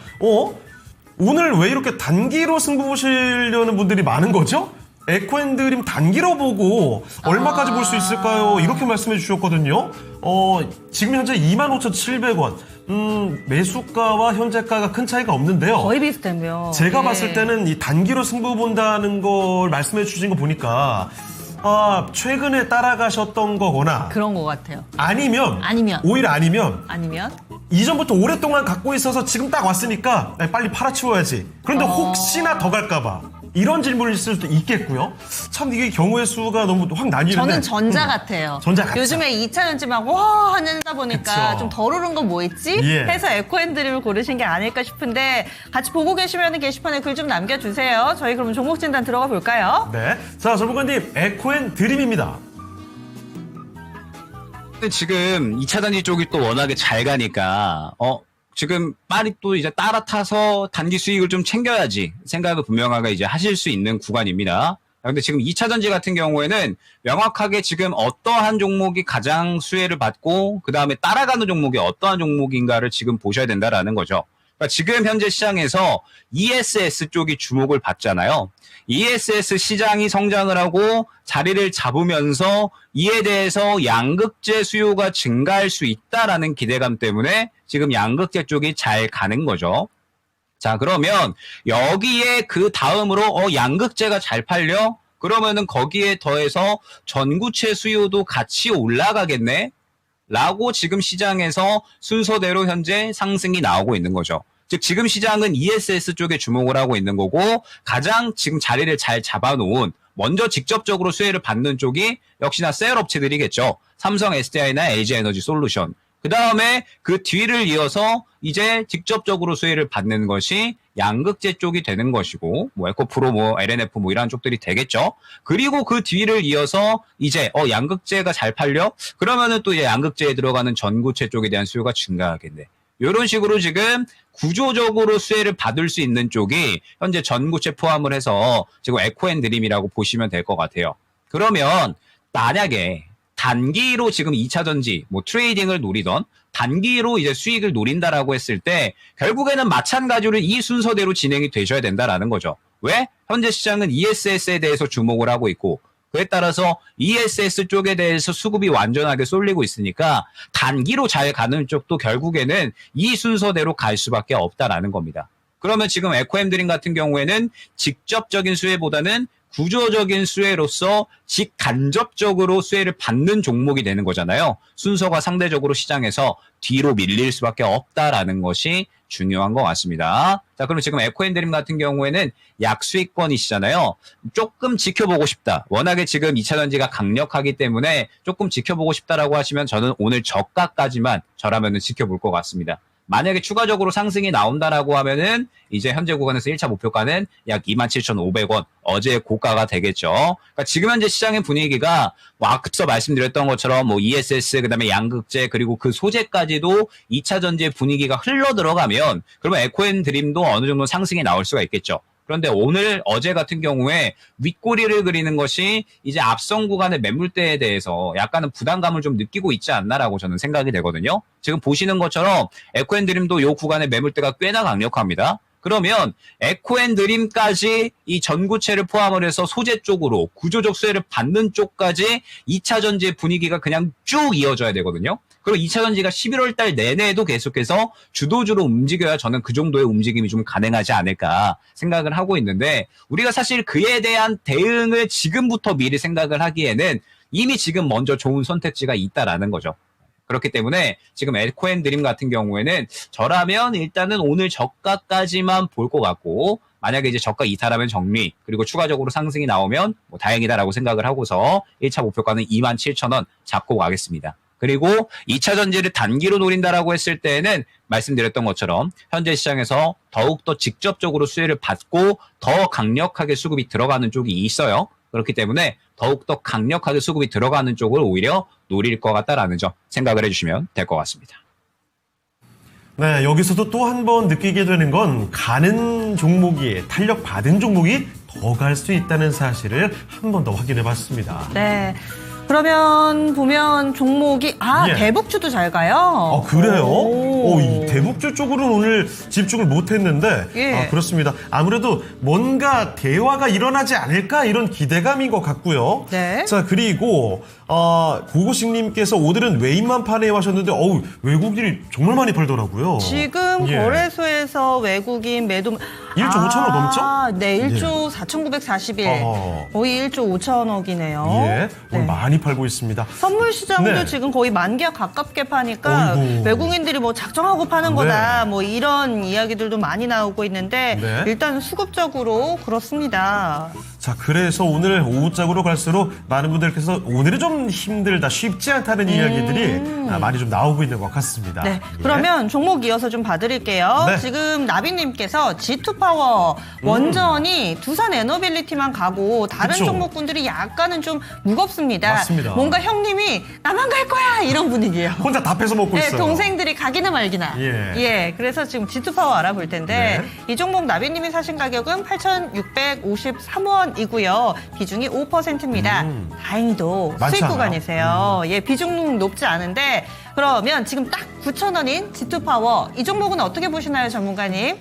[SPEAKER 2] 오늘 왜 이렇게 단기로 승부 보시려는 분들이 많은 거죠? 에코앤드림 단기로 보고 얼마까지 볼 수 있을까요? 이렇게 말씀해 주셨거든요. 지금 현재 25,700원. 매수가와 현재가가 큰 차이가 없는데요.
[SPEAKER 3] 거의 비슷해요.
[SPEAKER 2] 제가
[SPEAKER 3] 예.
[SPEAKER 2] 봤을 때는 이 단기로 승부 본다는 걸 말씀해 주신 거 보니까 최근에 따라가셨던 거거나
[SPEAKER 3] 그런 것 같아요.
[SPEAKER 2] 아니면 오히려 아니면 이전부터 오랫동안 갖고 있어서 지금 딱 왔으니까 빨리 팔아치워야지. 그런데 혹시나 더 갈까봐 이런 질문을 있을 수도 있겠고요. 참 이게 경우의 수가 너무 확 나뉘는데
[SPEAKER 3] 저는 전자 같아요.
[SPEAKER 2] 전자 같죠.
[SPEAKER 3] 요즘에 2차전지 막 와 하다 보니까
[SPEAKER 2] 그쵸.
[SPEAKER 3] 좀 덜 오른 건 뭐 있지?
[SPEAKER 2] 예.
[SPEAKER 3] 해서 에코앤드림을 고르신 게 아닐까 싶은데 같이 보고 계시면 게시판에 글 좀 남겨주세요. 저희 그럼 종목 진단 들어가 볼까요?
[SPEAKER 2] 네. 자, 전문가님 에코앤드림입니다.
[SPEAKER 6] 근데 지금 2차전지 쪽이 또 워낙에 잘 가니까 지금 빨리 또 이제 따라타서 단기 수익을 좀 챙겨야지 생각을 분명하게 이제 하실 수 있는 구간입니다. 근데 지금 2차전지 같은 경우에는 명확하게 지금 어떠한 종목이 가장 수혜를 받고 그 다음에 따라가는 종목이 어떠한 종목인가를 지금 보셔야 된다라는 거죠. 그러니까 지금 현재 시장에서 ESS 쪽이 주목을 받잖아요. ESS 시장이 성장을 하고 자리를 잡으면서 이에 대해서 양극재 수요가 증가할 수 있다라는 기대감 때문에 지금 양극재 쪽이 잘 가는 거죠. 자, 그러면 여기에 그 다음으로 양극재가 잘 팔려? 그러면은 거기에 더해서 전구체 수요도 같이 올라가겠네? 라고 지금 시장에서 순서대로 현재 상승이 나오고 있는 거죠. 즉 지금 시장은 ESS 쪽에 주목을 하고 있는 거고 가장 지금 자리를 잘 잡아놓은 먼저 직접적으로 수혜를 받는 쪽이 역시나 셀 업체들이겠죠. 삼성 SDI나 LG에너지 솔루션. 그 다음에 그 뒤를 이어서 이제 직접적으로 수혜를 받는 것이 양극재 쪽이 되는 것이고, 에코프로, LNF 이런 쪽들이 되겠죠. 그리고 그 뒤를 이어서 이제, 양극재가 잘 팔려? 그러면은 또 이제 양극재에 들어가는 전구체 쪽에 대한 수요가 증가하겠네. 이런 식으로 지금 구조적으로 수혜를 받을 수 있는 쪽이 현재 전구체 포함을 해서 지금 에코앤드림이라고 보시면 될 것 같아요. 그러면 만약에 단기로 지금 2차전지, 트레이딩을 노리던 단기로 이제 수익을 노린다라고 했을 때 결국에는 마찬가지로 이 순서대로 진행이 되셔야 된다라는 거죠. 왜? 현재 시장은 ESS에 대해서 주목을 하고 있고 그에 따라서 ESS 쪽에 대해서 수급이 완전하게 쏠리고 있으니까 단기로 잘 가는 쪽도 결국에는 이 순서대로 갈 수밖에 없다라는 겁니다. 그러면 지금 에코앤드림 같은 경우에는 직접적인 수혜보다는 구조적인 수혜로서 직간접적으로 수혜를 받는 종목이 되는 거잖아요. 순서가 상대적으로 시장에서 뒤로 밀릴 수밖에 없다라는 것이 중요한 것 같습니다. 자, 그럼 지금 에코앤드림 같은 경우에는 약수익권이시잖아요. 조금 지켜보고 싶다. 워낙에 지금 2차전지가 강력하기 때문에 조금 지켜보고 싶다라고 하시면 저는 오늘 저가까지만 저라면은 지켜볼 것 같습니다. 만약에 추가적으로 상승이 나온다라고 하면은 이제 현재 구간에서 1차 목표가는 약 27,500원, 어제의 고가가 되겠죠. 그러니까 지금 현재 시장의 분위기가 앞서 말씀드렸던 것처럼 ESS, 그다음에 양극재, 그리고 그 소재까지도 2차 전지의 분위기가 흘러 들어가면 그러면 에코앤드림도 어느 정도 상승이 나올 수가 있겠죠. 그런데 어제 같은 경우에 윗꼬리를 그리는 것이 이제 앞선 구간의 매물대에 대해서 약간은 부담감을 좀 느끼고 있지 않나라고 저는 생각이 되거든요. 지금 보시는 것처럼 에코앤드림도 이 구간의 매물대가 꽤나 강력합니다. 그러면 에코앤드림까지 이 전구체를 포함을 해서 소재 쪽으로 구조적 수혜를 받는 쪽까지 2차 전지의 분위기가 그냥 쭉 이어져야 되거든요. 그리고 2차 전지가 11월 달 내내도 계속해서 주도주로 움직여야 저는 그 정도의 움직임이 좀 가능하지 않을까 생각을 하고 있는데 우리가 사실 그에 대한 대응을 지금부터 미리 생각을 하기에는 이미 지금 먼저 좋은 선택지가 있다라는 거죠. 그렇기 때문에 지금 에코앤드림 같은 경우에는 저라면 일단은 오늘 저가까지만 볼 것 같고, 만약에 이제 저가 이탈하면 정리, 그리고 추가적으로 상승이 나오면 뭐 다행이다라고 생각을 하고서 1차 목표가는 27,000원 잡고 가겠습니다. 그리고 2차 전지를 단기로 노린다라고 했을 때는 말씀드렸던 것처럼 현재 시장에서 더욱더 직접적으로 수혜를 받고 더 강력하게 수급이 들어가는 쪽이 있어요. 그렇기 때문에 더욱더 강력하게 수급이 들어가는 쪽을 오히려 노릴 것 같다라는 점 생각을 해주시면 될 것 같습니다.
[SPEAKER 2] 네, 여기서도 또 한 번 느끼게 되는 건 가는 종목이, 탄력 받은 종목이 더 갈 수 있다는 사실을 한 번 더 확인해 봤습니다.
[SPEAKER 3] 네. 그러면 보면 종목이
[SPEAKER 2] 예.
[SPEAKER 3] 대북주도 잘 가요.
[SPEAKER 2] 그래요?
[SPEAKER 3] 오.
[SPEAKER 2] 이 대북주 쪽으로는 오늘 집중을 못했는데
[SPEAKER 3] 예.
[SPEAKER 2] 그렇습니다. 아무래도 뭔가 대화가 일어나지 않을까 이런 기대감인 것 같고요.
[SPEAKER 3] 네.
[SPEAKER 2] 자, 그리고 고고식님께서 오늘은 외인만 파네요 하셨는데 외국인이 정말 많이 팔더라고요.
[SPEAKER 3] 지금
[SPEAKER 2] 예.
[SPEAKER 3] 거래소에서 외국인 매도
[SPEAKER 2] 1조 5천억 넘죠?
[SPEAKER 3] 네, 1조 4,941.
[SPEAKER 2] 어허.
[SPEAKER 3] 거의 1조 5천억이네요.
[SPEAKER 2] 예, 오늘 많이 팔고 있습니다.
[SPEAKER 3] 선물 시장도
[SPEAKER 2] 네.
[SPEAKER 3] 지금 거의 만기와 가깝게 파니까
[SPEAKER 2] 어이구.
[SPEAKER 3] 외국인들이 뭐 작정하고 파는
[SPEAKER 2] 네.
[SPEAKER 3] 거다 뭐 이런 이야기들도 많이 나오고 있는데
[SPEAKER 2] 네.
[SPEAKER 3] 일단 수급적으로 그렇습니다.
[SPEAKER 2] 자, 그래서 오늘 오후장으로 갈수록 많은 분들께서 오늘은 좀 힘들다, 쉽지 않다는 이야기들이 많이 좀 나오고 있는 것 같습니다.
[SPEAKER 3] 네,
[SPEAKER 2] 예.
[SPEAKER 3] 그러면 종목 이어서 좀 봐드릴게요.
[SPEAKER 2] 네.
[SPEAKER 3] 지금 나비님께서 G2파워 원전이 두산 에너빌리티만 가고 다른
[SPEAKER 2] 그쵸.
[SPEAKER 3] 종목군들이 약간은 좀 무겁습니다.
[SPEAKER 2] 맞습니다.
[SPEAKER 3] 뭔가 형님이 나만 갈 거야 이런 분위기예요.
[SPEAKER 2] 혼자 다 뺏어 먹고
[SPEAKER 3] 네,
[SPEAKER 2] 있어요.
[SPEAKER 3] 동생들이 가기나 말기나.
[SPEAKER 2] 예.
[SPEAKER 3] 그래서 지금 G2파워 알아볼 텐데
[SPEAKER 2] 네.
[SPEAKER 3] 이 종목 나비님이 사신 가격은 8,653원이고요. 비중이 5%입니다. 다행히도
[SPEAKER 2] 많지
[SPEAKER 3] 수익
[SPEAKER 2] 않아요.
[SPEAKER 3] 구간이세요. 예, 비중 높지 않은데 그러면 지금 딱 9,000원인 G2파워 이 종목은 어떻게 보시나요, 전문가님?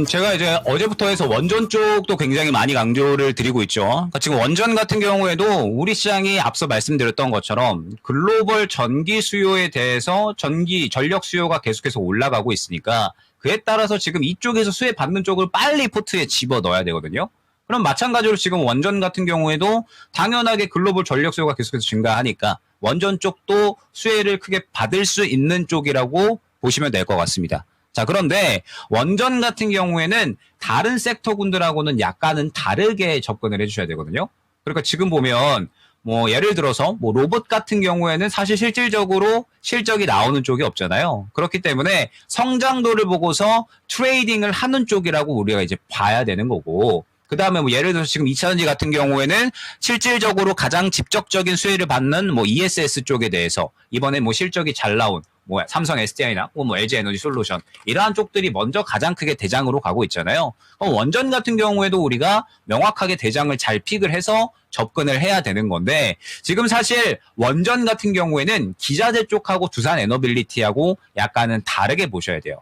[SPEAKER 6] 제가 이제 어제부터 해서 원전 쪽도 굉장히 많이 강조를 드리고 있죠. 그러니까 지금 원전 같은 경우에도 우리 시장이 앞서 말씀드렸던 것처럼 글로벌 전기 수요에 대해서 전력 수요가 계속해서 올라가고 있으니까 그에 따라서 지금 이쪽에서 수혜 받는 쪽을 빨리 포트에 집어 넣어야 되거든요. 그럼 마찬가지로 지금 원전 같은 경우에도 당연하게 글로벌 전력 수요가 계속해서 증가하니까 원전 쪽도 수혜를 크게 받을 수 있는 쪽이라고 보시면 될 것 같습니다. 자, 그런데 원전 같은 경우에는 다른 섹터군들하고는 약간은 다르게 접근을 해주셔야 되거든요. 그러니까 지금 보면 뭐 예를 들어서 뭐 로봇 같은 경우에는 사실 실질적으로 실적이 나오는 쪽이 없잖아요. 그렇기 때문에 성장도를 보고서 트레이딩을 하는 쪽이라고 우리가 이제 봐야 되는 거고, 그 다음에 뭐 예를 들어서 지금 2차전지 같은 경우에는 실질적으로 가장 직접적인 수혜를 받는 뭐 ESS 쪽에 대해서 이번에 뭐 실적이 잘 나온 뭐 삼성 SDI나 뭐 LG 에너지 솔루션 이러한 쪽들이 먼저 가장 크게 대장으로 가고 있잖아요. 그럼 원전 같은 경우에도 우리가 명확하게 대장을 잘 픽을 해서 접근을 해야 되는 건데, 지금 사실 원전 같은 경우에는 기자재 쪽하고 두산 에너빌리티하고 약간은 다르게 보셔야 돼요.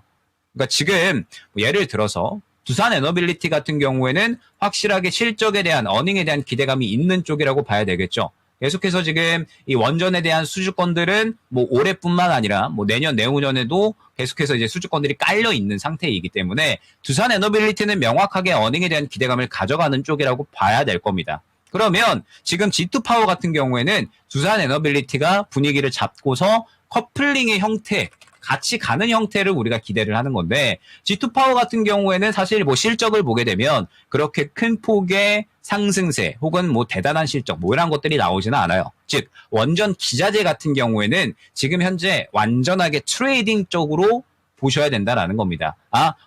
[SPEAKER 6] 그러니까 지금 뭐 예를 들어서 두산 에너빌리티 같은 경우에는 확실하게 실적에 대한 어닝에 대한 기대감이 있는 쪽이라고 봐야 되겠죠. 계속해서 지금 이 원전에 대한 수주권들은 뭐 올해뿐만 아니라 뭐 내년, 내후년에도 계속해서 이제 수주권들이 깔려 있는 상태이기 때문에 두산 에너빌리티는 명확하게 어닝에 대한 기대감을 가져가는 쪽이라고 봐야 될 겁니다. 그러면 지금 G2파워 같은 경우에는 두산 에너빌리티가 분위기를 잡고서 커플링의 형태, 같이 가는 형태를 우리가 기대를 하는 건데, G2파워 같은 경우에는 사실 뭐 실적을 보게 되면 그렇게 큰 폭의 상승세 혹은 뭐 대단한 실적 뭐 이런 것들이 나오지는 않아요. 즉 원전 기자재 같은 경우에는 지금 현재 완전하게 트레이딩 쪽으로 보셔야 된다라는 겁니다.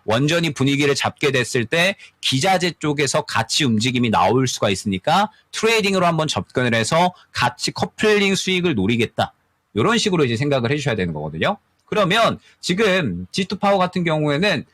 [SPEAKER 6] 원전이 분위기를 잡게 됐을 때 기자재 쪽에서 같이 움직임이 나올 수가 있으니까 트레이딩으로 한번 접근을 해서 같이 커플링 수익을 노리겠다. 이런 식으로 이제 생각을 해주셔야 되는 거거든요. 그러면 지금 G2파워 같은 경우에는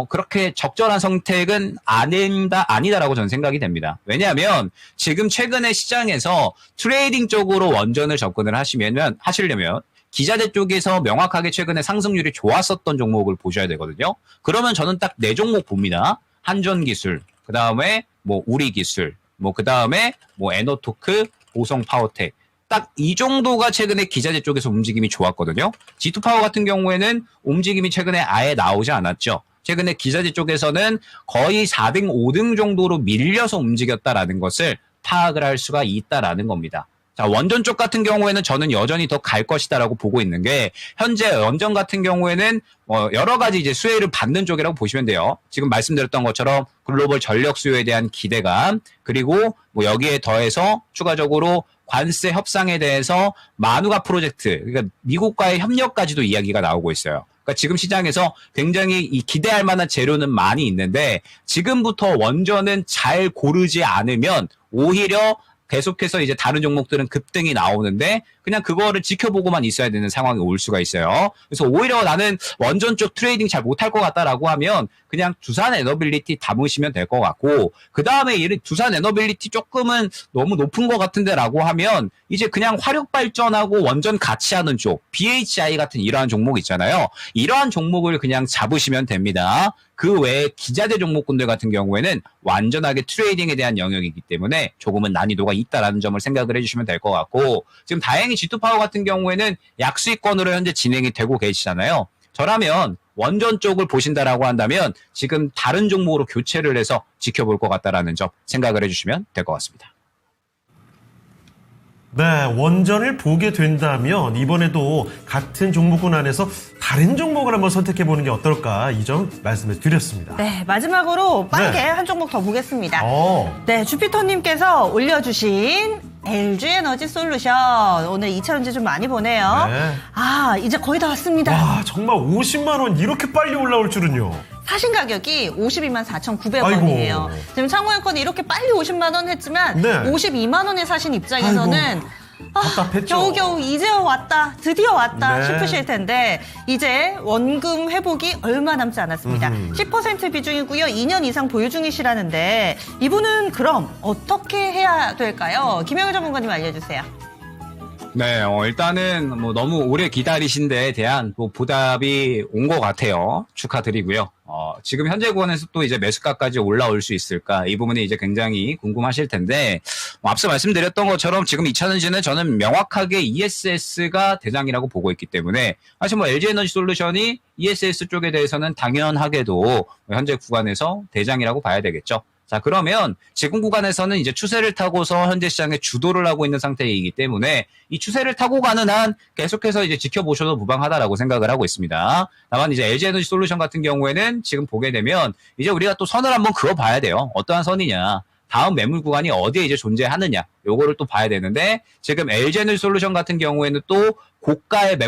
[SPEAKER 6] 그렇게 적절한 선택은 아니다라고 저는 생각이 됩니다. 왜냐하면 지금 최근에 시장에서 트레이딩 쪽으로 원전을 접근을 하시려면 기자재 쪽에서 명확하게 최근에 상승률이 좋았었던 종목을 보셔야 되거든요. 그러면 저는 딱 4종목 봅니다. 한전기술, 그 다음에 뭐 우리기술, 뭐 그 다음에 뭐 에너토크, 보성파워텍. 딱 이 정도가 최근에 기자재 쪽에서 움직임이 좋았거든요. G2파워 같은 경우에는 움직임이 최근에 아예 나오지 않았죠. 최근에 기자재 쪽에서는 거의 4등, 5등 정도로 밀려서 움직였다라는 것을 파악을 할 수가 있다라는 겁니다. 자, 원전 쪽 같은 경우에는 저는 여전히 더 갈 것이다라고 보고 있는 게 현재 원전 같은 경우에는 여러 가지 이제 수혜를 받는 쪽이라고 보시면 돼요. 지금 말씀드렸던 것처럼 글로벌 전력 수요에 대한 기대감 그리고 뭐 여기에 더해서 추가적으로 관세 협상에 대해서 마누가 프로젝트 그러니까 미국과의 협력까지도 이야기가 나오고 있어요. 그러니까 지금 시장에서 굉장히 이 기대할 만한 재료는 많이 있는데 지금부터 원전은 잘 고르지 않으면 오히려 계속해서 이제 다른 종목들은 급등이 나오는데 그냥 그거를 지켜보고만 있어야 되는 상황이 올 수가 있어요. 그래서 오히려 나는 원전 쪽 트레이딩 잘 못할 것 같다라고 하면 그냥 두산 에너빌리티 담으시면 될 것 같고 그 다음에 두산 에너빌리티 조금은 너무 높은 것 같은데라고 하면 이제 그냥 화력 발전하고 원전 같이 하는 쪽 BHI 같은 이러한 종목 있잖아요. 이러한 종목을 그냥 잡으시면 됩니다. 그 외에 기자재 종목군들 같은 경우에는 완전하게 트레이딩에 대한 영역이기 때문에 조금은 난이도가 있다라는 점을 생각을 해주시면 될 것 같고 지금 다행히 G2파워 같은 경우에는 약수익권으로 현재 진행이 되고 계시잖아요. 저라면 원전 쪽을 보신다라고 한다면 지금 다른 종목으로 교체를 해서 지켜볼 것 같다라는 점 생각을 해주시면 될 것 같습니다.
[SPEAKER 2] 네, 원전을 보게 된다면 이번에도 같은 종목군 안에서 다른 종목을 한번 선택해보는 게 어떨까 이 점 말씀을 드렸습니다.
[SPEAKER 3] 네, 마지막으로 빠르게
[SPEAKER 2] 네.
[SPEAKER 3] 한 종목 더 보겠습니다.
[SPEAKER 2] 어.
[SPEAKER 3] 네, 주피터님께서 올려주신 LG 에너지 솔루션. 오늘 2차전지 좀 많이 보네요.
[SPEAKER 2] 네.
[SPEAKER 3] 아, 이제 거의 다 왔습니다.
[SPEAKER 2] 와, 정말 50만 원 이렇게 빨리 올라올 줄은요.
[SPEAKER 3] 사신 가격이 52만 4,900원이에요.
[SPEAKER 2] 아이고.
[SPEAKER 3] 지금 창호연권이 이렇게 빨리 50만 원 했지만
[SPEAKER 2] 네.
[SPEAKER 3] 52만 원에 사신 입장에서는
[SPEAKER 2] 답답했죠.
[SPEAKER 3] 겨우겨우 이제 왔다, 드디어 왔다
[SPEAKER 2] 네.
[SPEAKER 3] 싶으실 텐데 이제 원금 회복이 얼마 남지 않았습니다. 10% 비중이고요. 2년 이상 보유 중이시라는데 이분은 그럼 어떻게 해야 될까요? 김영일 전문가님 알려주세요.
[SPEAKER 6] 네, 일단은 뭐 너무 오래 기다리신 데에 대한 뭐 보답이 온 것 같아요. 축하드리고요. 지금 현재 구간에서 또 이제 매수가까지 올라올 수 있을까? 이 부분이 이제 굉장히 궁금하실 텐데, 앞서 말씀드렸던 것처럼 지금 2차전지는 저는 명확하게 ESS가 대장이라고 보고 있기 때문에, 사실 뭐 LG에너지 솔루션이 ESS 쪽에 대해서는 당연하게도 현재 구간에서 대장이라고 봐야 되겠죠. 자, 그러면 지금 구간에서는 이제 추세를 타고서 현재 시장에 주도를 하고 있는 상태이기 때문에 이 추세를 타고 가는 한 계속해서 이제 지켜보셔도 무방하다라고 생각을 하고 있습니다. 다만 이제 LG에너지 솔루션 같은 경우에는 지금 보게 되면 이제 우리가 또 선을 한번 그어봐야 돼요. 어떠한 선이냐. 다음 매물 구간이 어디에 이제 존재하느냐. 요거를 또 봐야 되는데 지금 LG에너지 솔루션 같은 경우에는 또 고가의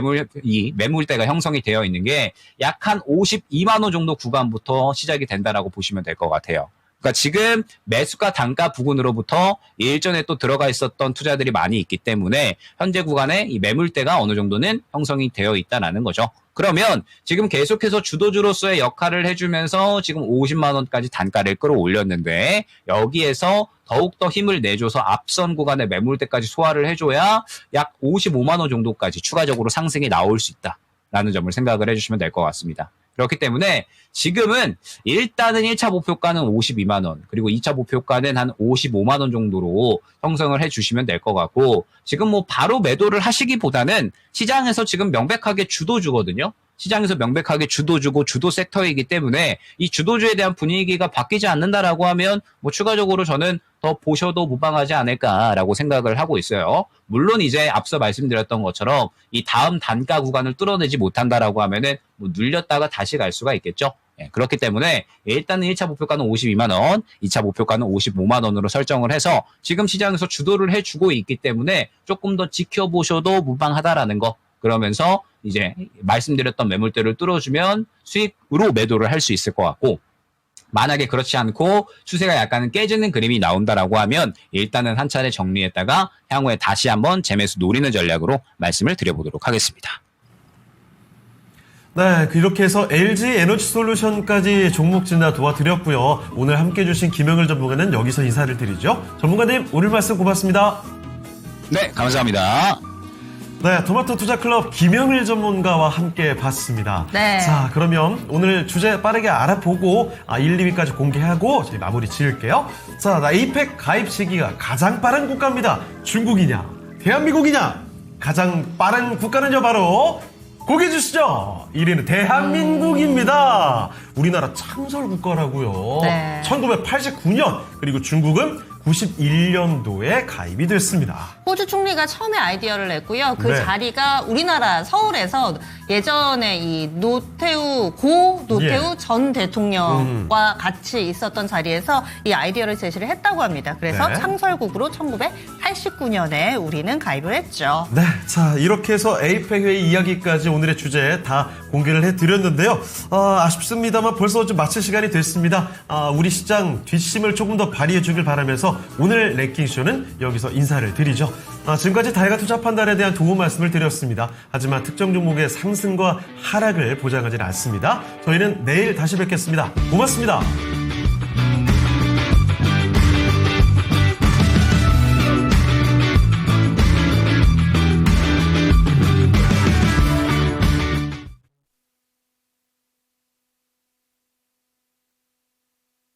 [SPEAKER 6] 매물대가 형성이 되어 있는 게 약 한 52만 원 정도 구간부터 시작이 된다라고 보시면 될 것 같아요. 그러니까 지금 매수가 단가 부근으로부터 일전에 또 들어가 있었던 투자들이 많이 있기 때문에 현재 구간에 이 매물대가 어느 정도는 형성이 되어 있다는 거죠. 그러면 지금 계속해서 주도주로서의 역할을 해주면서 지금 50만 원까지 단가를 끌어올렸는데 여기에서 더욱더 힘을 내줘서 앞선 구간의 매물대까지 소화를 해줘야 약 55만 원 정도까지 추가적으로 상승이 나올 수 있다라는 점을 생각을 해주시면 될 것 같습니다. 그렇기 때문에 지금은 일단은 1차 목표가는 52만 원, 그리고 2차 목표가는 한 55만 원 정도로 형성을 해주시면 될 것 같고, 지금 뭐 바로 매도를 하시기보다는 시장에서 지금 명백하게 주도주거든요. 시장에서 명백하게 주도주고 주도 섹터이기 때문에 이 주도주에 대한 분위기가 바뀌지 않는다라고 하면 뭐 추가적으로 저는 더 보셔도 무방하지 않을까라고 생각을 하고 있어요. 물론 이제 앞서 말씀드렸던 것처럼 이 다음 단가 구간을 뚫어내지 못한다라고 하면은 뭐 눌렸다가 다시 갈 수가 있겠죠. 예, 그렇기 때문에 일단은 1차 목표가는 52만 원, 2차 목표가는 55만 원으로 설정을 해서 지금 시장에서 주도를 해주고 있기 때문에 조금 더 지켜보셔도 무방하다라는 거. 그러면서 이제 말씀드렸던 매물대를 뚫어주면 수익으로 매도를 할 수 있을 것 같고, 만약에 그렇지 않고 추세가 약간은 깨지는 그림이 나온다라고 하면 일단은 한 차례 정리했다가 향후에 다시 한번 재매수 노리는 전략으로 말씀을 드려보도록 하겠습니다.
[SPEAKER 2] 네, 이렇게 해서 LG 에너지 솔루션까지 종목 진단 도와드렸고요. 오늘 함께 해주신 김영일 전문가는 여기서 인사를 드리죠. 전문가님, 오늘 말씀 고맙습니다.
[SPEAKER 6] 네, 감사합니다.
[SPEAKER 2] 네, 토마토 투자클럽 김영일 전문가와 함께 봤습니다.
[SPEAKER 3] 네.
[SPEAKER 2] 자, 그러면 오늘 주제 빠르게 알아보고 1, 2위까지 공개하고 저희 마무리 지을게요. 자, 에이펙 가입 시기가 가장 빠른 국가입니다. 중국이냐, 대한민국이냐? 가장 빠른 국가는요, 바로 공개해 주시죠. 1위는 대한민국입니다. 우리나라 창설 국가라고요.
[SPEAKER 3] 네.
[SPEAKER 2] 1989년, 그리고 중국은 1991년도에 가입이 됐습니다.
[SPEAKER 3] 호주 총리가 처음에 아이디어를 냈고요. 그
[SPEAKER 2] 네.
[SPEAKER 3] 자리가 우리나라 서울에서 예전에 이 노태우
[SPEAKER 2] 예.
[SPEAKER 3] 전 대통령과 같이 있었던 자리에서 이 아이디어를 제시를 했다고 합니다. 그래서
[SPEAKER 2] 네.
[SPEAKER 3] 창설국으로 1989년에 우리는 가입을 했죠.
[SPEAKER 2] 네, 자 이렇게 해서 에이펙 회의 이야기까지 오늘의 주제 다 공개를 해드렸는데요. 아쉽습니다만 벌써 좀 마칠 시간이 됐습니다. 우리 시장 뒷심을 조금 더 발휘해주길 바라면서 오늘 랭킹쇼는 여기서 인사를 드리죠. 지금까지 다이가 투자 판단에 대한 도움 말씀을 드렸습니다. 하지만 특정 종목의 상승과 하락을 보장하지는 않습니다. 저희는 내일 다시 뵙겠습니다. 고맙습니다.